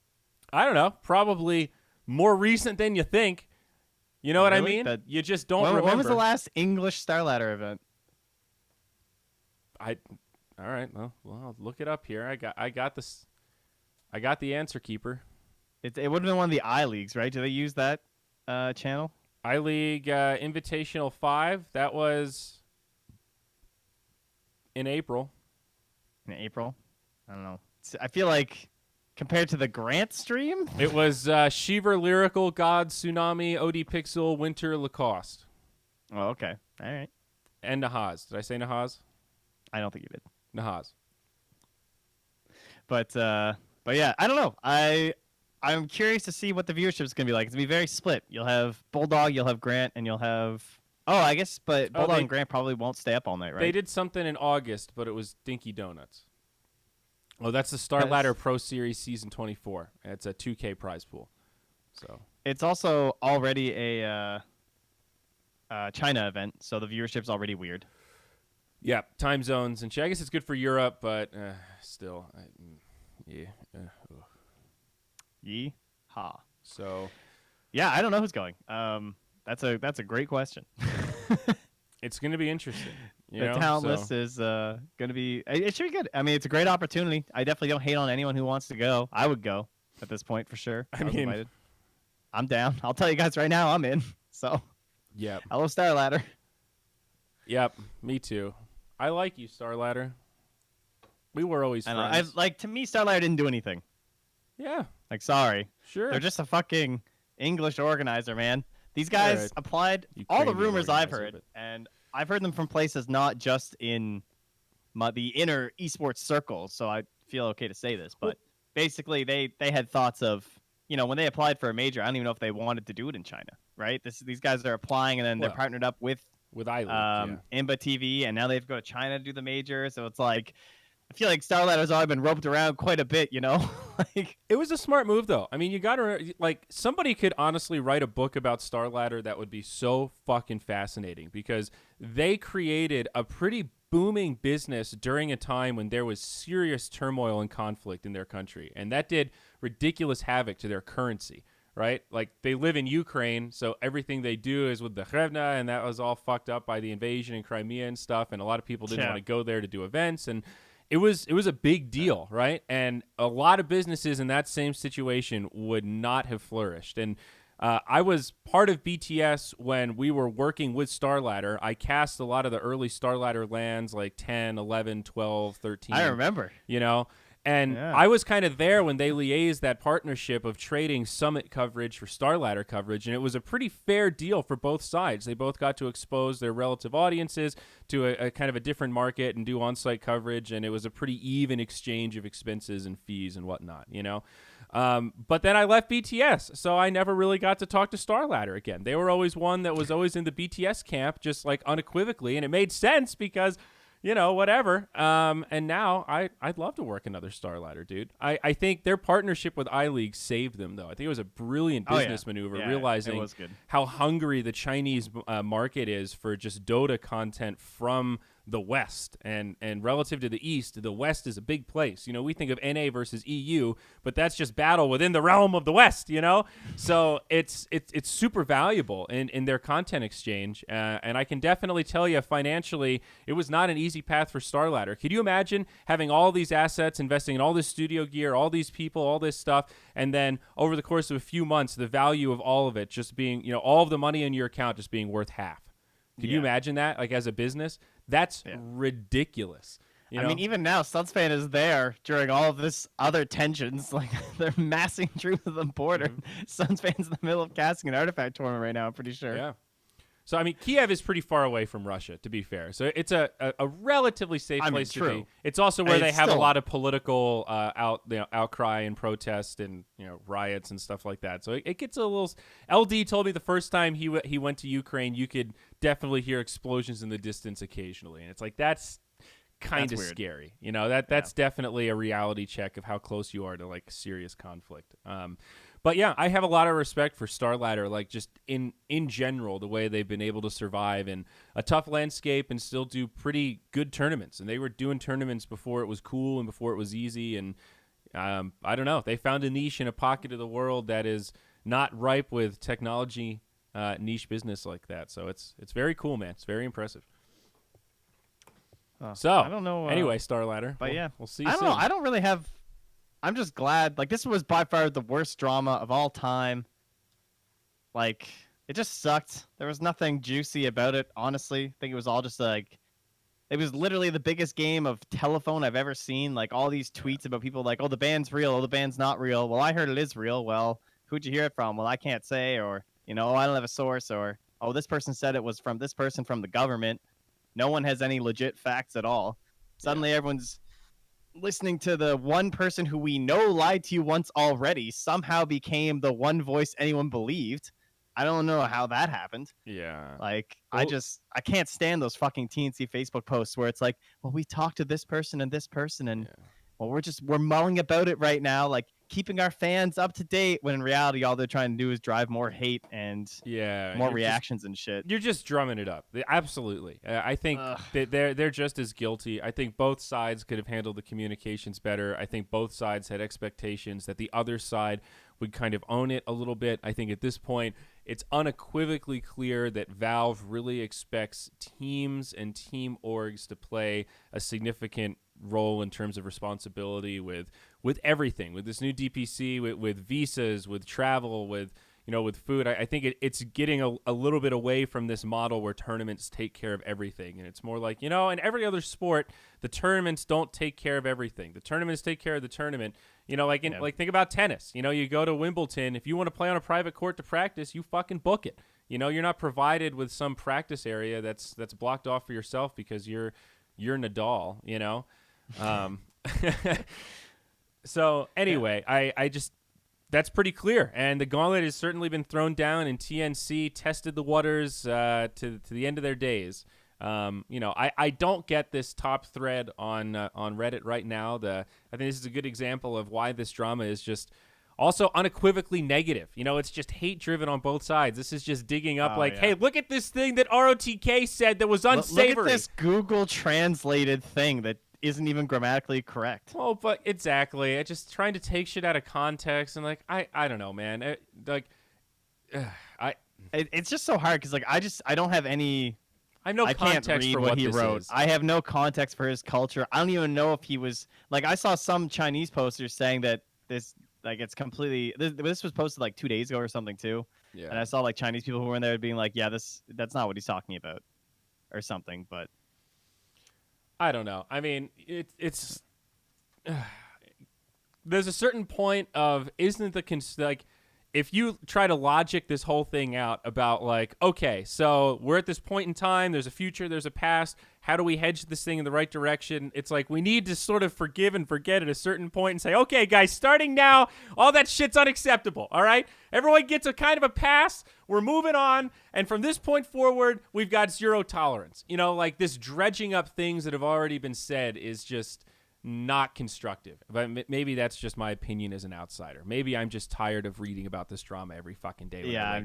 I don't know. Probably more recent than you think. You know what I mean? You just don't remember. When was the last English Starladder event? All right. Well, I'll look it up here. I got this. I got the answer, keeper. It would have been one of the I leagues, right? Do they use that channel? iLeague Invitational 5. That was in April. In April? I don't know. I feel like compared to the Grant stream, It was Shiver, Lyrical, God, Tsunami, OD Pixel, Winter, Lacoste. oh, okay, all right. And Nahaz. Did I say Nahaz? I don't think you did, Nahaz. but yeah, I don't know. I'm curious to see what the viewership is gonna be like. It's gonna be very split. You'll have Bulldog, you'll have Grant, and you'll have I guess, but Bulldog and Grant probably won't stay up all night, right? They did something in August, but it was Dinky Donuts. Oh, that's the Starladder Pro Series Season 24. It's a 2K prize pool. So it's also already a China event, so the viewership's already weird. yeah, time zones and shit. I guess it's good for Europe, but still, yeah. Yeehaw. So yeah, I don't know who's going. That's a great question. it's going to be interesting. The talent list is going to be. It should be good. I mean, it's a great opportunity. I definitely don't hate on anyone who wants to go. I would go at this point for sure. I was invited. I'm down. I'll tell you guys right now, I'm in. So, yeah. Hello, Starladder. Yep, me too. I like you, Starladder. We were always friends. To me, Starladder didn't do anything. Yeah. Like, sorry. Sure. They're just a fucking English organizer, man. These guys applied all the rumors I've heard, and I've heard them from places not just in the inner esports circles, so I feel okay to say this. But basically, they had thoughts of, when they applied for a major, I don't even know if they wanted to do it in China, right? These guys are applying, and then they're partnered up with iLeague, Imba TV, and now they have to go to China to do the major. So it's like, I feel like Starladder's already been roped around quite a bit, like it was a smart move, though. I mean, you got to somebody could honestly write a book about Starladder that would be so fucking fascinating because they created a pretty booming business during a time when there was serious turmoil and conflict in their country, and that did ridiculous havoc to their currency. Right? Like, they live in Ukraine, so everything they do is with the hryvnia, and that was all fucked up by the invasion in Crimea and stuff, and a lot of people didn't want to go there to do events, and it was a big deal, right? And a lot of businesses in that same situation would not have flourished. And I was part of BTS when we were working with Starladder. I cast a lot of the early Starladder lands, like 10, 11, 12, 13. I remember. And I was kind of there when they liaised that partnership of trading Summit coverage for Starladder coverage, and it was a pretty fair deal for both sides. They both got to expose their relative audiences to a kind of a different market and do on-site coverage, and it was a pretty even exchange of expenses and fees and whatnot, But then I left BTS, so I never really got to talk to Starladder again. They were always one that was always in the BTS camp, just like unequivocally, and it made sense because whatever. And now I'd love to work another Starladder, dude. I think their partnership with iLeague saved them, though. I think it was a brilliant business maneuver, realizing how hungry the Chinese market is for just Dota content from the West. And relative to the East, the West is a big place. We think of NA versus EU, but that's just battle within the realm of the West, So it's super valuable in their content exchange. And I can definitely tell you financially, it was not an easy path for Starladder. Could you imagine having all these assets, investing in all this studio gear, all these people, all this stuff, and then over the course of a few months, the value of all of it just being, all of the money in your account just being worth half? Could you imagine that, like, as a business? That's ridiculous. I mean, even now, Sunsfan is there during all of this other tensions. Like, they're massing troops at the border. Sunsfan's in the middle of casting an artifact tournament right now, I'm pretty sure. Yeah. So, I mean, Kiev is pretty far away from Russia, to be fair. So it's a relatively safe place to be. It's also where they have a lot of political outcry and protest and riots and stuff like that. So it gets a little. LD told me the first time he went to Ukraine, you could definitely hear explosions in the distance occasionally, and it's like that's kind of scary. That's definitely a reality check of how close you are to like serious conflict. But yeah, I have a lot of respect for Starladder, like just in general, the way they've been able to survive in a tough landscape and still do pretty good tournaments. And they were doing tournaments before it was cool and before it was easy. And I don't know, they found a niche in a pocket of the world that is not ripe with technology niche business like that. So it's very cool, man. It's very impressive. So I don't know. Anyway, Starladder. But we'll see you soon. I don't know. I don't really have. I'm just glad. Like, this was by far the worst drama of all time. Like, It just sucked. There was nothing juicy about it, honestly. I think it was all just like it was literally the biggest game of telephone I've ever seen. Like all these tweets about people like, "Oh, the band's real. Oh, the band's not real." Well, I heard it is real. Well, who'd you hear it from? Well, I can't say. Or oh, I don't have a source. Or oh, this person said it was from this person from the government. No one has any legit facts at all. Suddenly, everyone's listening to the one person who we know lied to you once already. Somehow became the one voice anyone believed. I don't know how that happened. Yeah. Like, Well, I can't stand those fucking TNC Facebook posts where it's like, well, we talked to this person and this person, and well, we're mulling about it right now, like keeping our fans up to date. When in reality, all they're trying to do is drive more hate and more reactions and shit. You're just drumming it up. Absolutely. I think that they're just as guilty. I think both sides could have handled the communications better. I think both sides had expectations that the other side would kind of own it a little bit. I think at this point, it's unequivocally clear that Valve really expects teams and team orgs to play a significant role in terms of responsibility with everything, with this new DPC, with visas, with travel, with food. I think it's getting a little bit away from this model where tournaments take care of everything. And it's more like, in every other sport, the tournaments don't take care of everything. The tournaments take care of the tournament. Like think about tennis. You go to Wimbledon. If you want to play on a private court to practice, you fucking book it. You're not provided with some practice area that's blocked off for yourself because you're Nadal, So anyway, I just, that's pretty clear. And the gauntlet has certainly been thrown down, and TNC tested the waters to the end of their days. I don't get this top thread on Reddit right now. I think this is a good example of why this drama is just also unequivocally negative. It's just hate driven on both sides. This is just digging up hey, look at this thing that ROTK said that was unsavory. Look at this Google translated thing that isn't even grammatically correct. Oh, but exactly. I just trying to take shit out of context and I don't know, man. It's just so hard because I don't have any. I have no context can't read for what he wrote. Is. I have no context for his culture. I don't even know if he was I saw some Chinese posters saying that this it's completely. This was posted 2 days ago or something too. Yeah. And I saw Chinese people who were in there being like, yeah, that's not what he's talking about, or something. But I don't know. I mean, it's there's a certain point of isn't the if you try to logic this whole thing out about okay, so we're at this point in time, there's a future, there's a past, how do we hedge this thing in the right direction? It's we need to sort of forgive and forget at a certain point and say, okay, guys, starting now, all that shit's unacceptable, all right? Everyone gets a kind of a pass, we're moving on, and from this point forward, we've got zero tolerance. This dredging up things that have already been said is just not constructive. But maybe that's just my opinion as an outsider. Maybe I'm just tired of reading about this drama every fucking day. Yeah, I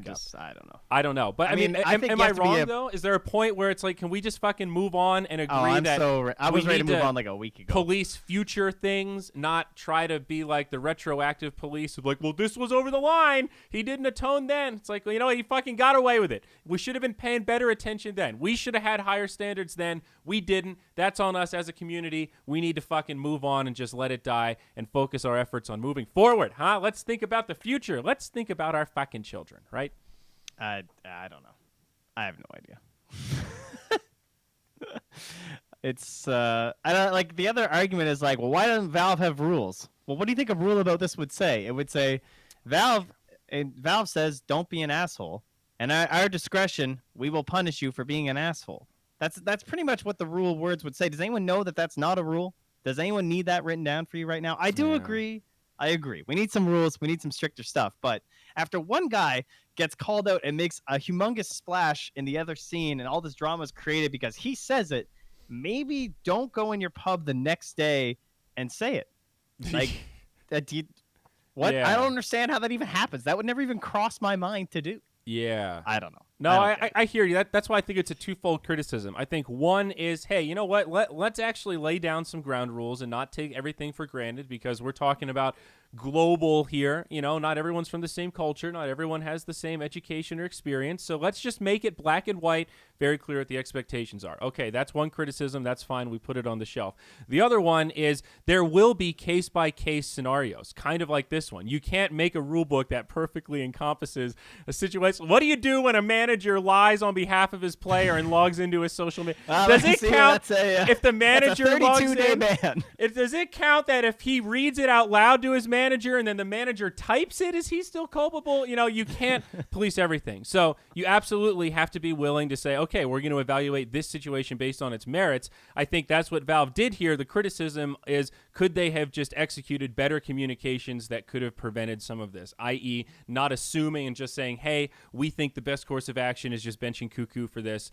don't know. But I mean, am I wrong though? Is there a point where it's can we just fucking move on and agree that I was ready to move on a week ago. Police future things, not try to be like the retroactive police of well, this was over the line. He didn't atone then. It's he fucking got away with it. We should have been paying better attention then. We should have had higher standards then. We didn't. That's on us as a community. We need to fucking move on and just let it die and focus our efforts on moving forward, huh? Let's think about the future. Let's think about our fucking children, right? I don't know. I have no idea. It's I don't the other argument is well, why doesn't Valve have rules? Well, what do you think a rule about this would say? It would say Valve says don't be an asshole, and at our discretion we will punish you for being an asshole. That's pretty much what the rule words would say. Does anyone know that that's not a rule? Does anyone need that written down for you right now? I do agree. I agree. We need some rules. We need some stricter stuff. But after one guy gets called out and makes a humongous splash in the other scene and all this drama is created because he says it, maybe don't go in your pub the next day and say it. What? Yeah. I don't understand how that even happens. That would never even cross my mind to do. Yeah. I don't know. No, I hear you. That's why I think it's a twofold criticism. I think one is, hey, you know what? Let's actually lay down some ground rules and not take everything for granted because we're talking about global here. Not everyone's from the same culture. Not everyone has the same education or experience. So let's just make it black and white, very clear what the expectations are. Okay, that's one criticism. That's fine. We put it on the shelf. The other one is there will be case-by-case scenarios, kind of like this one. You can't make a rule book that perfectly encompasses a situation. What do you do when a manager lies on behalf of his player and logs into his social media? Does it count if the manager logs in? Ban. Does it count that if he reads it out loud to his manager and then the manager types it, is he still culpable? You can't police everything. So you absolutely have to be willing to say, okay, we're going to evaluate this situation based on its merits. I think that's what Valve did here. The criticism is, could they have just executed better communications that could have prevented some of this, i.e. not assuming and just saying, hey, we think the best course of action is just benching Kuku for this.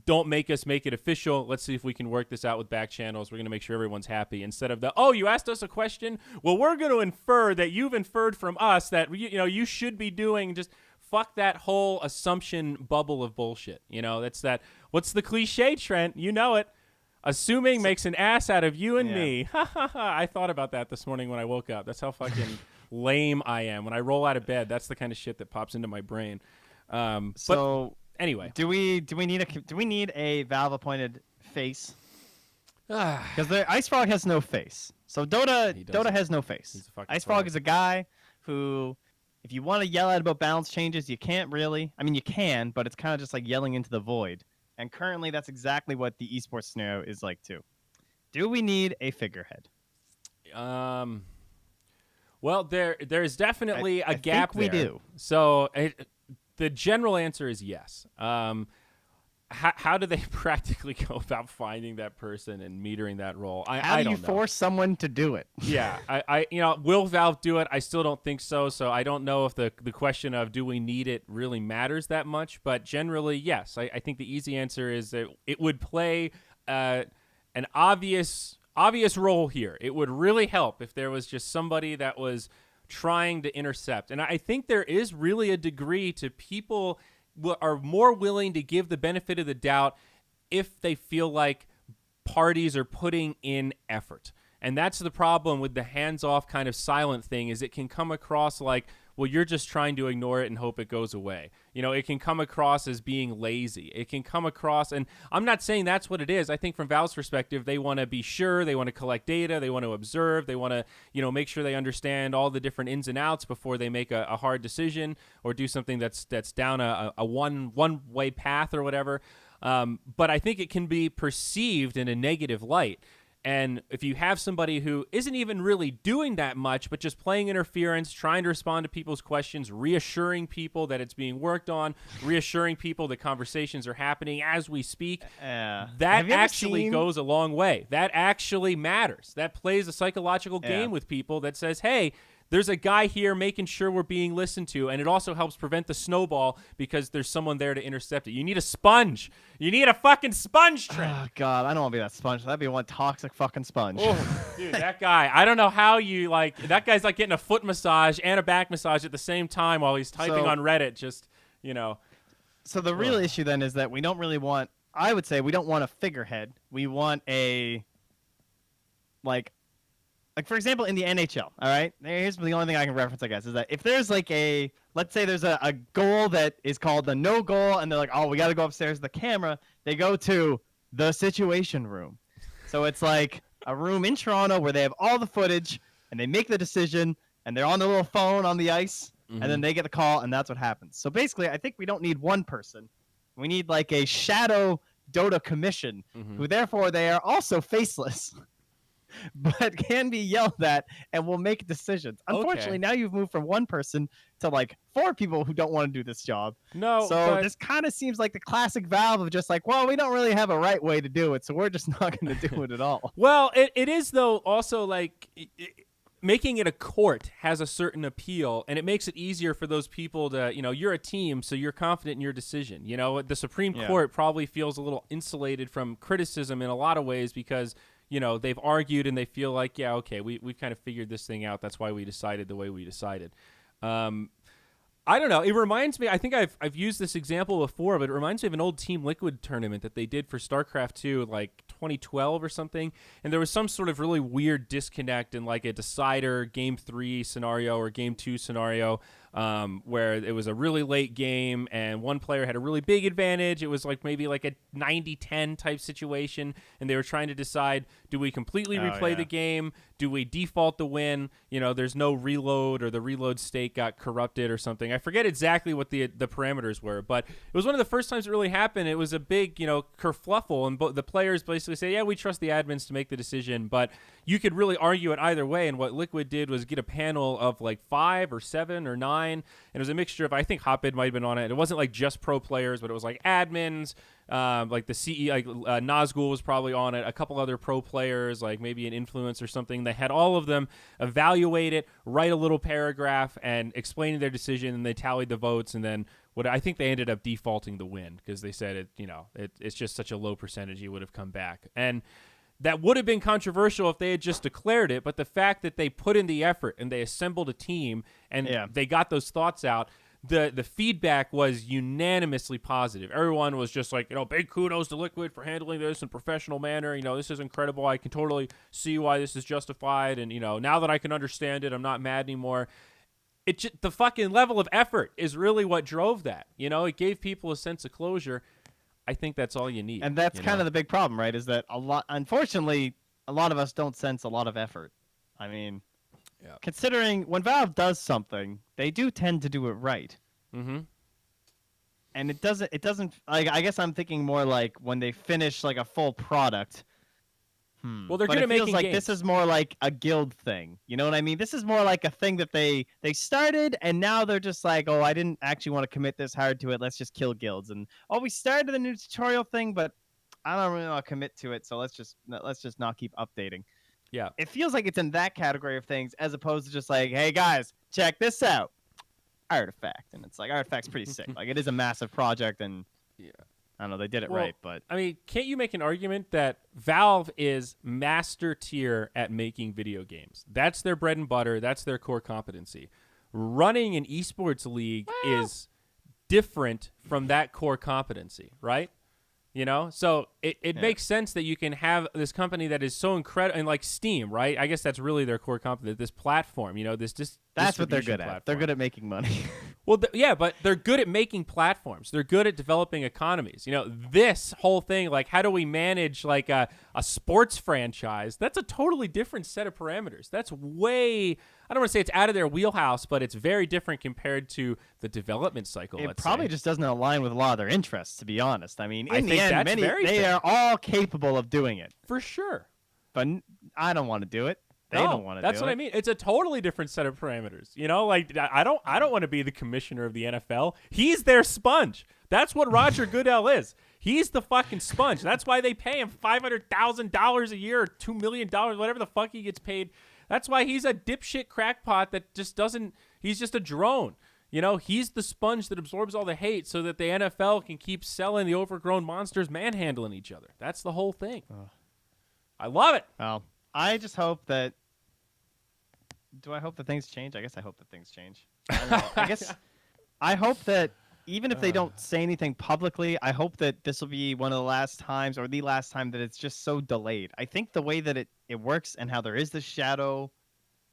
Don't make us make it official. Let's see if we can work this out with back channels. We're going to make sure everyone's happy, instead of you asked us a question. Well, we're going to infer that you've inferred from us that, you should be doing. Just fuck that whole assumption bubble of bullshit. That's that. What's the cliche, Trent? You know it. Assuming makes an ass out of you and me. I thought about that this morning when I woke up. That's how fucking lame I am. When I roll out of bed, that's the kind of shit that pops into my brain. But anyway, do we need a Valve appointed face? Because the Ice Frog has no face. So Dota has no face. Ice Frog is a guy who, if you want to yell at about balance changes, you can't really. I mean, you can, but it's kind of just like yelling into the void. And currently, that's exactly what the esports scenario is like too. Do we need a figurehead? Well, there's definitely a gap there. We do. So the general answer is yes. How do they practically go about finding that person and metering that role? How do you know. Force someone to do it? Yeah, will Valve do it? I still don't think so. So I don't know if the question of do we need it really matters that much. But generally, yes. I think the easy answer is that it would play an obvious role here. It would really help if there was just somebody that was trying to intercept. And I think there is really a degree to people are more willing to give the benefit of the doubt if they feel like parties are putting in effort. And that's the problem with the hands-off kind of silent thing, is it can come across like, well, you're just trying to ignore it and hope it goes away. It can come across as being lazy. It can come across, and I'm not saying that's what it is. I think from Valve's perspective, they want to be sure, they want to collect data, they want to observe, they want to, make sure they understand all the different ins and outs before they make a hard decision or do something that's down a one-way path or whatever. But I think it can be perceived in a negative light. And if you have somebody who isn't even really doing that much, but just playing interference, trying to respond to people's questions, reassuring people that it's being worked on, reassuring people that conversations are happening as we speak, that actually goes a long way. That actually matters. That plays a psychological game with people that says, hey, there's a guy here making sure we're being listened to, and it also helps prevent the snowball because there's someone there to intercept it. You need a sponge. You need a fucking sponge, Trent. Oh, God, I don't want to be that sponge. That'd be one toxic fucking sponge. Oh, dude, that guy. I don't know how you, that guy's like getting a foot massage and a back massage at the same time while he's typing on Reddit, just. So the real issue then is that we don't really want, I would say we don't want a figurehead. We want a, like for example, in the NHL, all right? Here's the only thing I can reference, I guess, is that if there's let's say there's a goal that is called the no goal, and they're like, oh, we got to go upstairs to the camera, they go to the situation room. So it's like a room in Toronto where they have all the footage, and they make the decision, and they're on their little phone on the ice, and then they get the call, and that's what happens. So basically, I think we don't need one person. We need a shadow Dota commission, who therefore they are also faceless. But can be yelled at and will make decisions. Unfortunately, now you've moved from one person to 4 people who don't want to do this job. No, so this kind of seems like the classic Valve of just well, we don't really have a right way to do it, so we're just not going to do it at all. Well, it is though also making it a court has a certain appeal, and it makes it easier for those people to, you're a team, so you're confident in your decision. The Supreme Court probably feels a little insulated from criticism in a lot of ways because they've argued and they feel like, we've kind of figured this thing out. That's why we decided the way we decided. I don't know. It reminds me. I think I've used this example before, but it reminds me of an old Team Liquid tournament that they did for StarCraft 2, like 2012 or something. And there was some sort of really weird disconnect in like a decider Game 3 scenario or Game 2 scenario, where it was a really late game and one player had a really big advantage. It was like maybe like a 90-10 type situation, and they were trying to decide: do we completely replay the game? Do we default the win? You know, there's no reload, or the reload state got corrupted or something. I forget exactly what the parameters were, but it was one of the first times it really happened. It was a big, kerfluffle, and the players basically say, yeah, we trust the admins to make the decision, but you could really argue it either way. And what Liquid did was get a panel of like 5 or 7 or 9, and it was a mixture of, I think Hotbid might have been on it. It wasn't like just pro players, but it was like admins, like the CE, like Nazgul was probably on it, a couple other pro players, like maybe an influence or something. They had all of them evaluate it, write a little paragraph, and explaining their decision, and they tallied the votes, and then what I think they ended up defaulting the win because they said it's just such a low percentage he would have come back. And that would have been controversial if they had just declared it, but the fact that they put in the effort and they assembled a team and they got those thoughts out, the feedback was unanimously positive. Everyone was just like, big kudos to Liquid for handling this in a professional manner. This is incredible. I can totally see why this is justified. And, now that I can understand it, I'm not mad anymore. The fucking level of effort is really what drove that. It gave people a sense of closure. I think that's all you need. And that's kind of the big problem, right? Is that unfortunately, a lot of us don't sense a lot of effort. I mean, considering when Valve does something, they do tend to do it right. Mm-hmm. And it doesn't, like, I guess I'm thinking more like when they finish like a full product. Well, they're good at making like games. This is more like a guild thing. You know what I mean? This is more like a thing that they started, and now they're just like, oh, I didn't actually want to commit this hard to it. Let's just kill guilds. And we started the new tutorial thing, but I don't really want to commit to it. So let's just not keep updating. Yeah, it feels like it's in that category of things, as opposed to just like, hey guys, check this out, Artifact, and it's like Artifact's pretty sick. Like, it is a massive project, and I don't know, they did it right, but I mean, can't you make an argument that Valve is master tier at making video games? That's their bread and butter. That's their core competency. Running an esports league is different from that core competency, right? So it makes sense that you can have this company that is so incredible, and like Steam, right? I guess that's really their core competence, this platform, that's what they're good platform. at. They're good at making money. Well, but they're good at making platforms. They're good at developing economies. This whole thing, like, how do we manage like a sports franchise? That's a totally different set of parameters. That's way, I don't want to say it's out of their wheelhouse, but it's very different compared to the development cycle. It probably just doesn't align with a lot of their interests, to be honest. I mean, in the end, they are all capable of doing it. For sure. But I don't want to do it. They don't want to do it. That's what I mean. It's a totally different set of parameters. Like, I don't want to be the commissioner of the NFL. He's their sponge. That's what Roger Goodell is. He's the fucking sponge. That's why they pay him $500,000 a year or $2 million, whatever the fuck he gets paid. That's why he's a dipshit crackpot that just doesn't. He's just a drone. He's the sponge that absorbs all the hate so that the NFL can keep selling the overgrown monsters manhandling each other. That's the whole thing. I love it. Well, I just hope that. Do I hope that things change? I guess I hope that things change. I don't know. I guess I hope that even if they don't say anything publicly, I hope that this will be one of the last times, or the last time, that it's just so delayed. I think the way that it works and how there is the shadow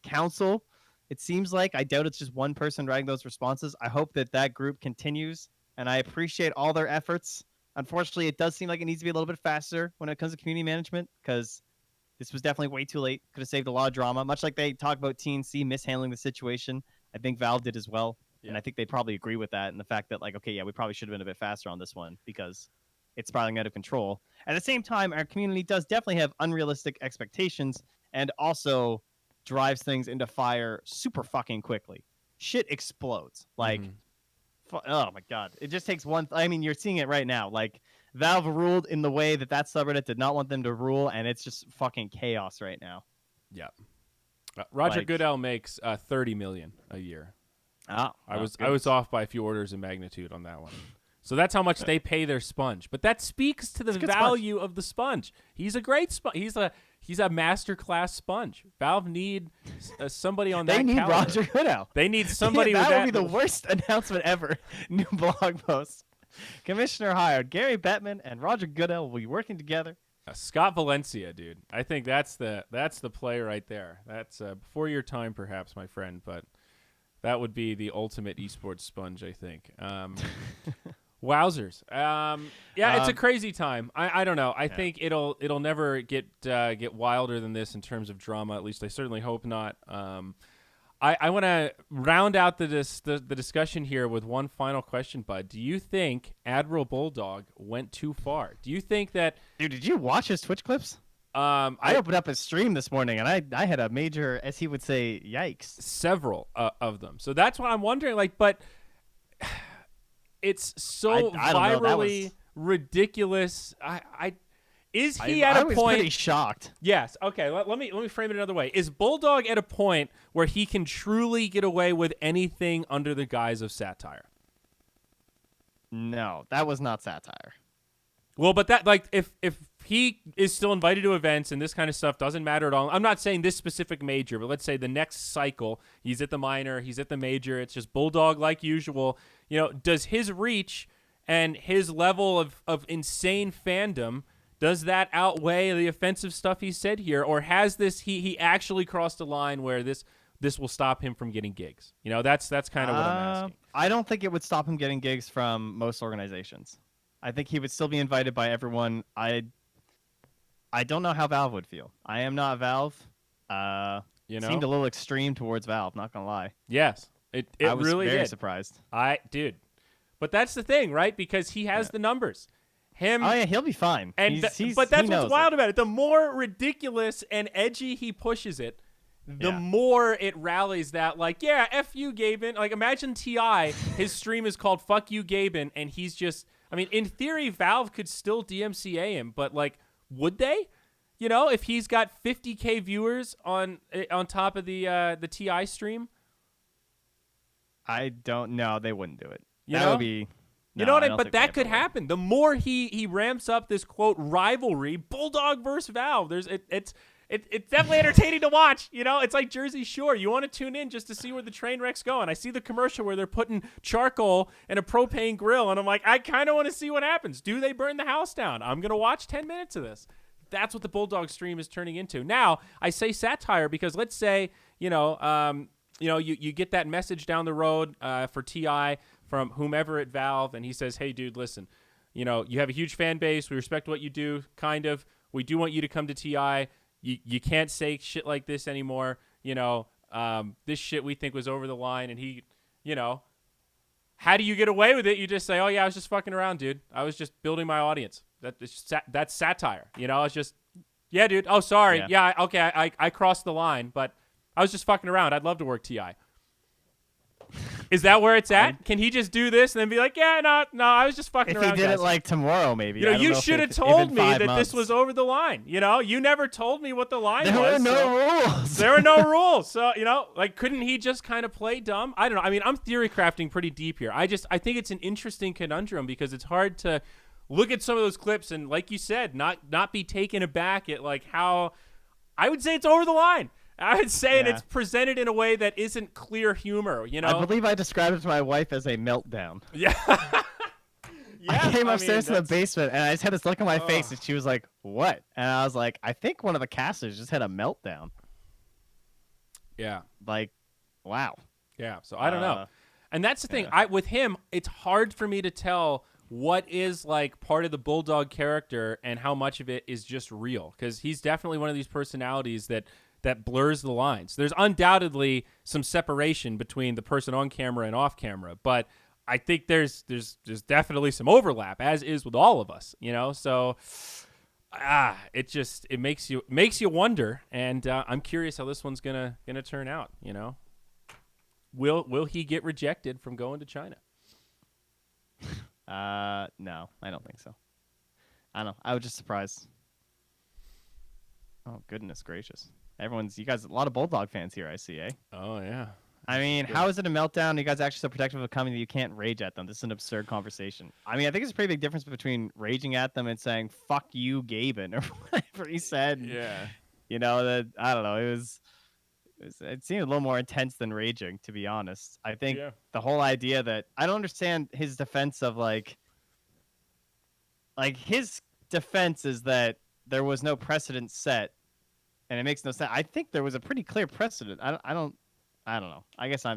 council, it seems like, I doubt it's just one person writing those responses. I hope that group continues, and I appreciate all their efforts. Unfortunately, it does seem like it needs to be a little bit faster when it comes to community management, because this was definitely way too late. Could have saved a lot of drama, much like they talk about TNC mishandling the situation. I think Valve did as well. Yeah. And I think they'd probably agree with that, and the fact that, like, okay, yeah, we probably should have been a bit faster on this one because it's spiraling out of control. At the same time, our community does definitely have unrealistic expectations and also drives things into fire super fucking quickly. Shit explodes. Like, oh my God. It just takes one. I mean, you're seeing it right now. Like, Valve ruled in the way that subreddit did not want them to rule, and it's just fucking chaos right now. Yeah. Roger Goodell makes $30 million a year. Oh, I was off by a few orders of magnitude on that one. So that's how much they pay their sponge. But that speaks to the value of the sponge. He's a great sponge. He's a masterclass sponge. Valve need somebody on that. They need caliber. Roger Goodell. They need somebody with that would be the worst announcement ever. New blog post. Commissioner hired. Gary Bettman and Roger Goodell will be working together. Scott Valencia, dude. I think that's the play right there. That's before your time, perhaps, my friend, but that would be the ultimate esports sponge, I think. Wowzers. It's a crazy time. I don't know. I think it'll never get wilder than this in terms of drama. At least I certainly hope not. I want to round out the discussion here with one final question, Bud. Do you think Admiral Bulldog went too far? Do you think that... Dude, did you watch his Twitch clips? I opened up his stream this morning, and I had a major, as he would say, yikes. Several of them. So that's what I'm wondering. Like, but it's so virally ridiculous. Is he at a point? I was pretty shocked. Yes. Okay. Let me frame it another way. Is Bulldog at a point where he can truly get away with anything under the guise of satire? No, that was not satire. Well, but that, like, if he is still invited to events and this kind of stuff doesn't matter at all. I'm not saying this specific major, but let's say the next cycle, he's at the minor, he's at the major. It's just Bulldog like usual. You know, does his reach and his level of insane fandom, does that outweigh the offensive stuff he said here, or has this he actually crossed a line where this will stop him from getting gigs? You know, that's kind of what I'm asking. I don't think it would stop him getting gigs from most organizations. I think he would still be invited by everyone. I don't know how Valve would feel. I am not Valve. Seemed a little extreme towards Valve, not gonna lie. Yes. It I was really very did. surprised. But that's the thing, right? Because he has the numbers. Oh yeah, he'll be fine. And but that's what's wild about it. The more ridiculous and edgy he pushes it, the more it rallies that, like, yeah, F you, Gaben. Like, imagine T.I., his stream is called Fuck You, Gaben, and he's just, I mean, in theory, Valve could still DMCA him, but, like, would they? You know, if he's got 50K viewers on top of the T.I. stream? I don't know. They wouldn't do it. That would be... You know what I mean? But that could happen. The more he ramps up this, quote, rivalry, Bulldog versus Valve, it's definitely entertaining to watch. You know, it's like Jersey Shore. You want to tune in just to see where the train wreck's going. I see the commercial where they're putting charcoal in a propane grill, and I'm like, I kind of want to see what happens. Do they burn the house down? I'm going to watch 10 minutes of this. That's what the Bulldog stream is turning into. Now, I say satire because let's say, you get that message down the road for T.I. from whomever at Valve, and he says, hey, dude, listen, you know, you have a huge fan base. We respect what you do, kind of. We do want you to come to TI. You can't say shit like this anymore. You know, this shit we think was over the line. And he, you know, how do you get away with it? You just say, oh, yeah, I was just fucking around, dude. I was just building my audience. That's satire. You know, it's just, yeah, dude. Oh, sorry. Yeah, okay, I crossed the line, but I was just fucking around. I'd love to work TI. Is that where it's at? Can he just do this and then be like, yeah, no, I was just fucking around. If he did it like tomorrow, maybe. You know, you should have told me that this was over the line. You know, you never told me what the line was. There were no rules. There were no rules. So, you know, like, couldn't he just kind of play dumb? I don't know. I mean, I'm theory crafting pretty deep here. I think it's an interesting conundrum because it's hard to look at some of those clips and, like you said, not be taken aback at, like, how I would say it's over the line. I would say it's presented in a way that isn't clear humor, you know? I believe I described it to my wife as a meltdown. Yeah. I came upstairs to the basement, and I just had this look on my face, and she was like, what? And I was like, I think one of the casters just had a meltdown. Yeah. Like, wow. Yeah, so I don't know. And that's the thing. With him, it's hard for me to tell what is, like, part of the Bulldog character and how much of it is just real, because he's definitely one of these personalities that blurs the lines. There's undoubtedly some separation between the person on camera and off camera, but I think there's definitely some overlap, as is with all of us, you know? So it makes you wonder, and I'm curious how this one's gonna turn out, you know? Will he get rejected from going to China? No, I don't think so. I don't know. I was just surprised. Oh, goodness gracious. You guys, a lot of Bulldog fans here, I see, eh? Oh, yeah. I mean, how is it a meltdown? You guys are actually so protective of a company that you can't rage at them. This is an absurd conversation. I mean, I think it's a pretty big difference between raging at them and saying, fuck you, Gaben, or whatever he said. Yeah. That I don't know. It seemed a little more intense than raging, to be honest. I think the whole idea that I don't understand his defense of like his defense is that there was no precedent set, and it makes no sense. I think there was a pretty clear precedent. I don't know. I guess I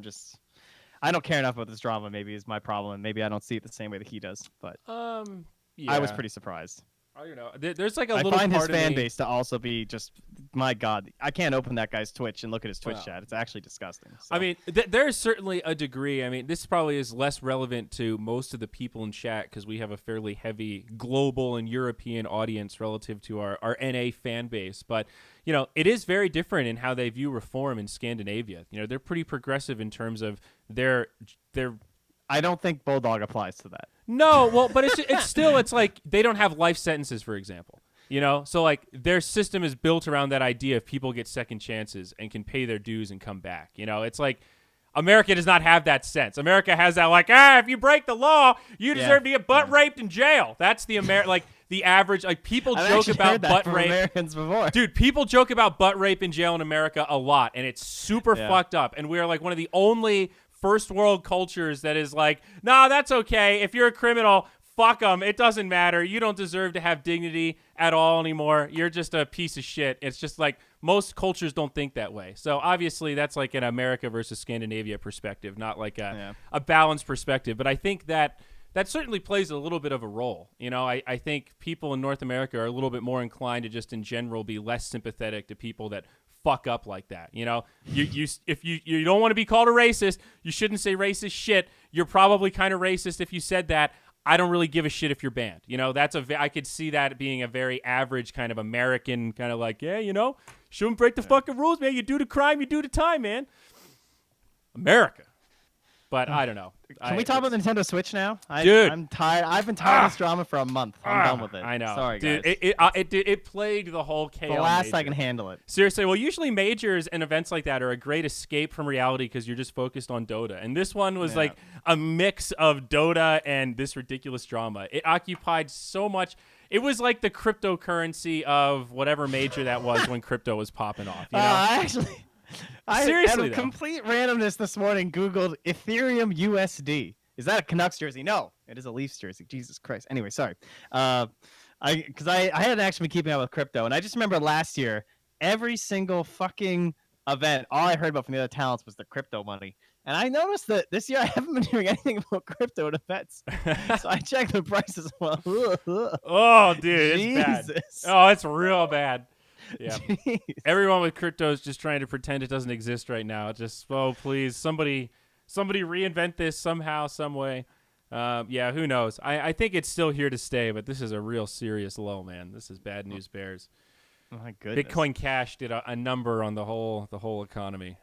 don't care enough about this drama. Maybe is my problem. Maybe I don't see it the same way that he does. But I was pretty surprised. I don't know. There's like a I little find part his of fan me... base to also be just, my God, I can't open that guy's Twitch and look at his Twitch chat. It's actually disgusting. So. I mean, there's certainly a degree. I mean, this probably is less relevant to most of the people in chat because we have a fairly heavy global and European audience relative to our NA fan base. But, it is very different in how they view reform in Scandinavia. They're pretty progressive in terms of their I don't think Bulldog applies to that. No, well, but it's still, it's like they don't have life sentences, for example. So like their system is built around that idea of people get second chances and can pay their dues and come back. It's like America does not have that sense. America has that like, if you break the law, you deserve to get butt raped in jail. That's the the average, like people joke about butt rape. Americans before. Dude, people joke about butt rape in jail in America a lot, and it's super fucked up. And we're like one of the only first world cultures that is like, nah, that's okay. If you're a criminal, fuck them. It doesn't matter. You don't deserve to have dignity at all anymore. You're just a piece of shit. It's just like most cultures don't think that way. So obviously that's like an America versus Scandinavia perspective, not like a balanced perspective. But I think that certainly plays a little bit of a role. I think people in North America are a little bit more inclined to just in general be less sympathetic to people that fuck up like that. If you don't want to be called a racist, you shouldn't say racist shit. You're probably kind of racist if you said that. I don't really give a shit if you're banned. I could see that being a very average kind of American kind of like, shouldn't break the fucking rules, man. You do the crime, you do the time, man. America. But I don't know. Can we talk about the Nintendo Switch now? Dude. I'm tired. I've been tired of this drama for a month. I'm done with it. I know. Sorry, dude, guys. It plagued the whole KL the last major. I can handle it. Seriously, well, usually majors and events like that are a great escape from reality because you're just focused on Dota. And this one was like a mix of Dota and this ridiculous drama. It occupied so much. It was like the cryptocurrency of whatever major that was when crypto was popping off. Seriously, out of complete randomness this morning, Googled Ethereum USD. Is that a Canucks jersey? No, it is a Leafs jersey. Jesus Christ. Anyway, sorry. Because I hadn't actually been keeping up with crypto, and I just remember last year, every single fucking event, all I heard about from the other talents was the crypto money. And I noticed that this year I haven't been hearing anything about crypto at events. So I checked the prices. Well, oh, dude, Jesus. It's bad. Oh, it's real bad. Yeah. Jeez. Everyone with crypto is just trying to pretend it doesn't exist right now. Just, please, somebody reinvent this somehow, some way. Who knows? I think it's still here to stay, but this is a real serious low, man. This is bad news bears. Oh my goodness. Bitcoin Cash did a number on the whole economy.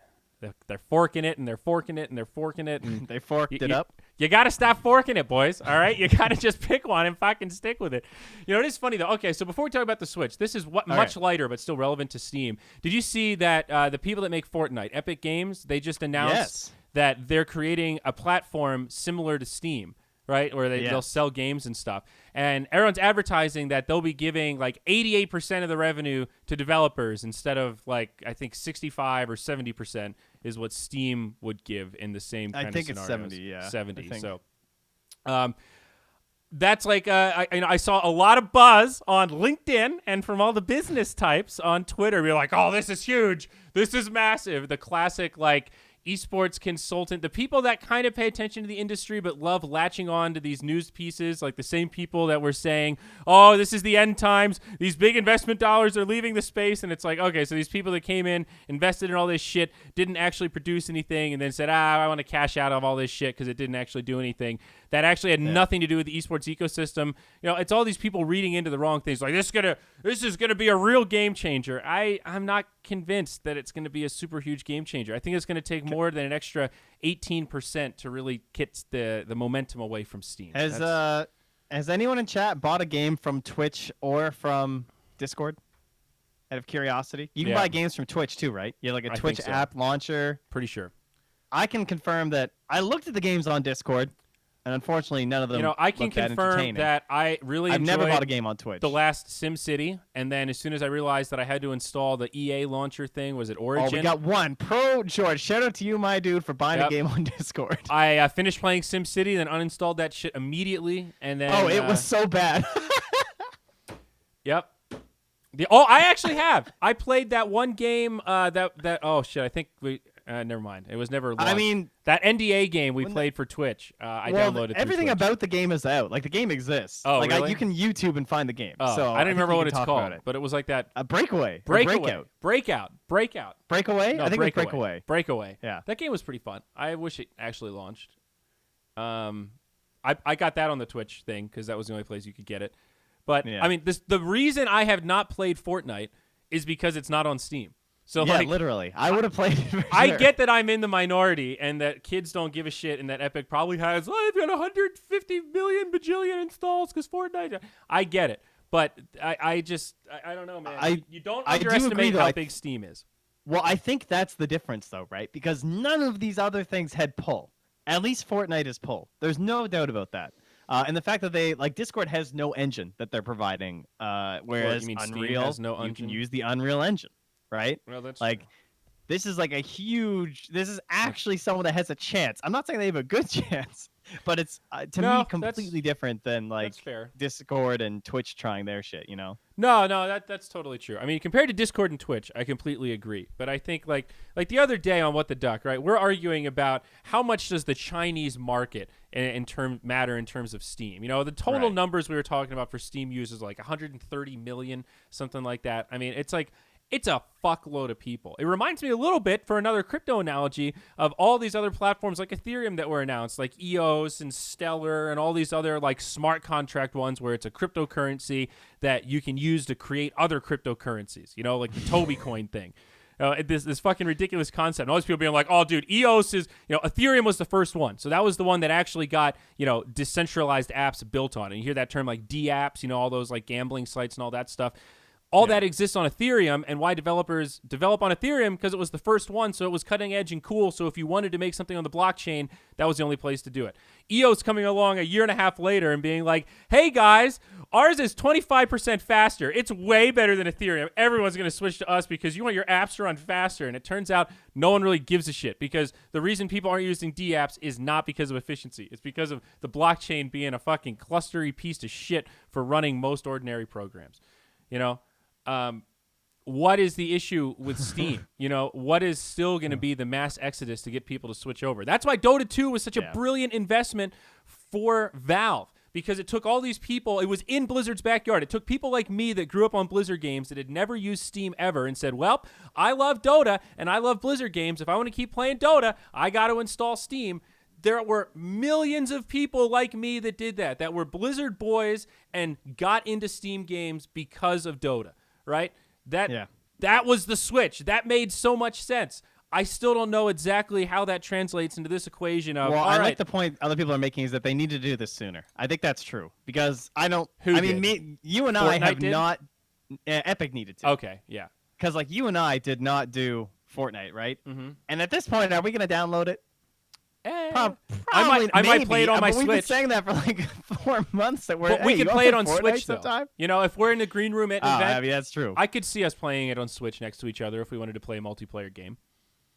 They're forking it, and they're forking it, and they're forking it. And they forked it up. You got to stop forking it, boys. All right? You got to just pick one and fucking stick with it. It is funny, though. Okay, so before we talk about the Switch, this is much lighter but still relevant to Steam. Did you see that the people that make Fortnite, Epic Games, they just announced that they're creating a platform similar to Steam, right? Where they'll sell games and stuff. And everyone's advertising that they'll be giving like 88% of the revenue to developers instead of like, I think 65 or 70% is what Steam would give in the same kind of scenarios. I think it's 70, yeah. 70. So that's like, I saw a lot of buzz on LinkedIn and from all the business types on Twitter. We're like, oh, this is huge. This is massive. The classic, like, esports consultant, the people that kind of pay attention to the industry but love latching on to these news pieces, like the same people that were saying, oh, this is the end times, these big investment dollars are leaving the space. And it's like, okay, so these people that came in, invested in all this shit, didn't actually produce anything, and then said, I want to cash out of all this shit because it didn't actually do anything. That actually had nothing to do with the esports ecosystem. It's all these people reading into the wrong things. Like, this is gonna be a real game changer. I'm not convinced that it's gonna be a super huge game changer. I think it's gonna take more than an extra 18% to really get the momentum away from Steam. Has anyone in chat bought a game from Twitch or from Discord? Out of curiosity, you can buy games from Twitch too, right? You have like a Twitch app launcher. Pretty sure. I can confirm that I looked at the games on Discord. And unfortunately, none of them. I can look that confirm entertaining. that I really I've never enjoyed bought a game on Twitch. the last SimCity, and then as soon as I realized that I had to install the EA launcher thing, was it Origin? Oh, we got one. Pro George, shout out to you, my dude, for buying a game on Discord. I finished playing SimCity, then uninstalled that shit immediately, and then it was so bad. Yep. I actually have. I played that one game. Oh shit! I think we. Never mind. It was never launched. I mean, that NDA game we played for Twitch. I downloaded. Everything Twitch. about the game is out. Like the game exists. Oh, really? You can YouTube and find the game. Oh, so I don't remember what it's called, it. but it was like that. Breakaway. Breakout. Breakaway. No, I think it was Breakaway. Breakaway. Yeah. That game was pretty fun. I wish it actually launched. I got that on the Twitch thing because that was the only place you could get it. But I mean, the reason I have not played Fortnite is because it's not on Steam. So literally, I would have played it. For sure. I get that I'm in the minority and that kids don't give a shit, and that Epic probably has they've got 150 million bajillion installs because Fortnite. I get it, but I don't know, man. You don't underestimate how big Steam is. Well, I think that's the difference, though, right? Because none of these other things had pull. At least Fortnite is pull. There's no doubt about that. And the fact that they Discord has no engine that they're providing, whereas Unreal Unreal has no you engine? can use the Unreal Engine, right? Well, that's true. This is like a huge. This is actually someone that has a chance. I'm not saying they have a good chance, but it's to me completely different than that's fair. Discord and Twitch trying their shit. No, that's totally true. I mean, compared to Discord and Twitch, I completely agree. But I think like the other day on What the Duck, right? We're arguing about how much does the Chinese market matter in terms of Steam. The total numbers we were talking about for Steam users like 130 million, something like that. I mean, it's like. It's a fuckload of people. It reminds me a little bit, for another crypto analogy, of all these other platforms like Ethereum that were announced, like EOS and Stellar and all these other like smart contract ones where it's a cryptocurrency that you can use to create other cryptocurrencies, like the Toby coin thing. This fucking ridiculous concept. And all these people being like, oh, dude, EOS is, Ethereum was the first one. So that was the one that actually got, decentralized apps built on it. And you hear that term like D-apps, all those like gambling sites and all that stuff. All that exists on Ethereum, and why developers develop on Ethereum, because it was the first one, so it was cutting edge and cool. So if you wanted to make something on the blockchain, that was the only place to do it. EOS coming along a year and a half later and being like, hey guys, ours is 25% faster. It's way better than Ethereum. Everyone's going to switch to us because you want your apps to run faster. And it turns out no one really gives a shit, because the reason people aren't using D-apps is not because of efficiency. It's because of the blockchain being a fucking clustery piece of shit for running most ordinary programs. What is the issue with Steam? What is still going to be the mass exodus to get people to switch over? That's why Dota 2 was such a brilliant investment for Valve, because it took all these people. It was in Blizzard's backyard. It took people like me that grew up on Blizzard games that had never used Steam ever and said, well, I love Dota and I love Blizzard games. If I want to keep playing Dota, I got to install Steam. There were millions of people like me that did that were Blizzard boys and got into Steam games because of Dota. Right? That was the switch. That made so much sense. I still don't know exactly how that translates into this equation of. Well, like the point other people are making is that they need to do this sooner. I think that's true, because you and Fortnite I have did? not. Epic needed to. Okay, yeah. Because you and I did not do Fortnite, right? Mm-hmm. And at this point, are we going to download it? Probably, I might play it on my Switch. Switch. We've been saying that for like 4 months. But we could play it on Switch sometime. If we're in the green room at an event, I mean, that's true. I could see us playing it on Switch next to each other if we wanted to play a multiplayer game.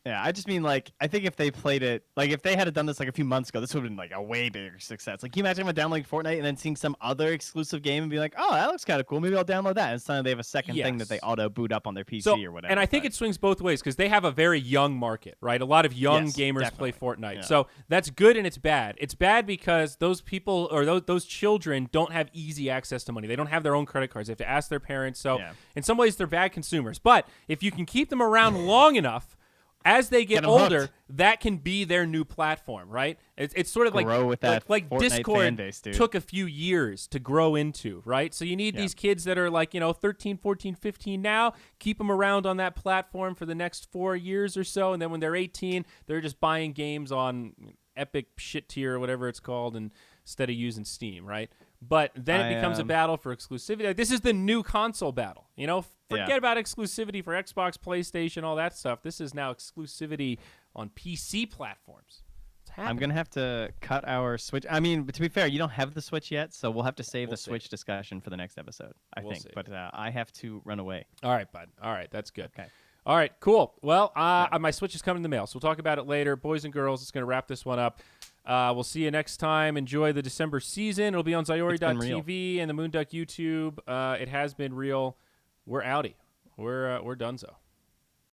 Yeah, I just mean I think if they played it, if they had done this a few months ago, this would have been a way bigger success. Can you imagine downloading Fortnite and then seeing some other exclusive game and be like, oh, that looks kind of cool. Maybe I'll download that. And suddenly they have a second thing that they auto boot up on their PC or whatever. And I think it swings both ways, because they have a very young market, right? A lot of young gamers play Fortnite. Yeah. So that's good and it's bad. It's bad because those people or those children don't have easy access to money. They don't have their own credit cards. They have to ask their parents. So in some ways, they're bad consumers. But if you can keep them around long enough, as they get older, that can be their new platform, right? It's sort of grow with that like Fortnite Discord fan base, dude. took a few years to grow into, right? So you need these kids that are 13, 14, 15 now, keep them around on that platform for the next 4 years or so, and then when they're 18, they're just buying games on Epic shit tier or whatever it's called, and instead of using Steam, right? But then it becomes a battle for exclusivity. This is the new console battle. Forget about exclusivity for Xbox, PlayStation, all that stuff. This is now exclusivity on PC platforms. It's happening? I'm gonna have to cut our Switch. I mean, to be fair, you don't have the Switch yet, so we'll have to save We'll the Switch discussion for the next episode, I We'll think. save But I have to run away. All right, bud. All right, that's good. Okay. All right, cool. Well, my Switch is coming in the mail, so we'll talk about it later. Boys and girls, it's going to wrap this one up. We'll see you next time. Enjoy the December season. It'll be on Zyori.tv and the Moonduck YouTube. It has been real. We're outie. We're donezo.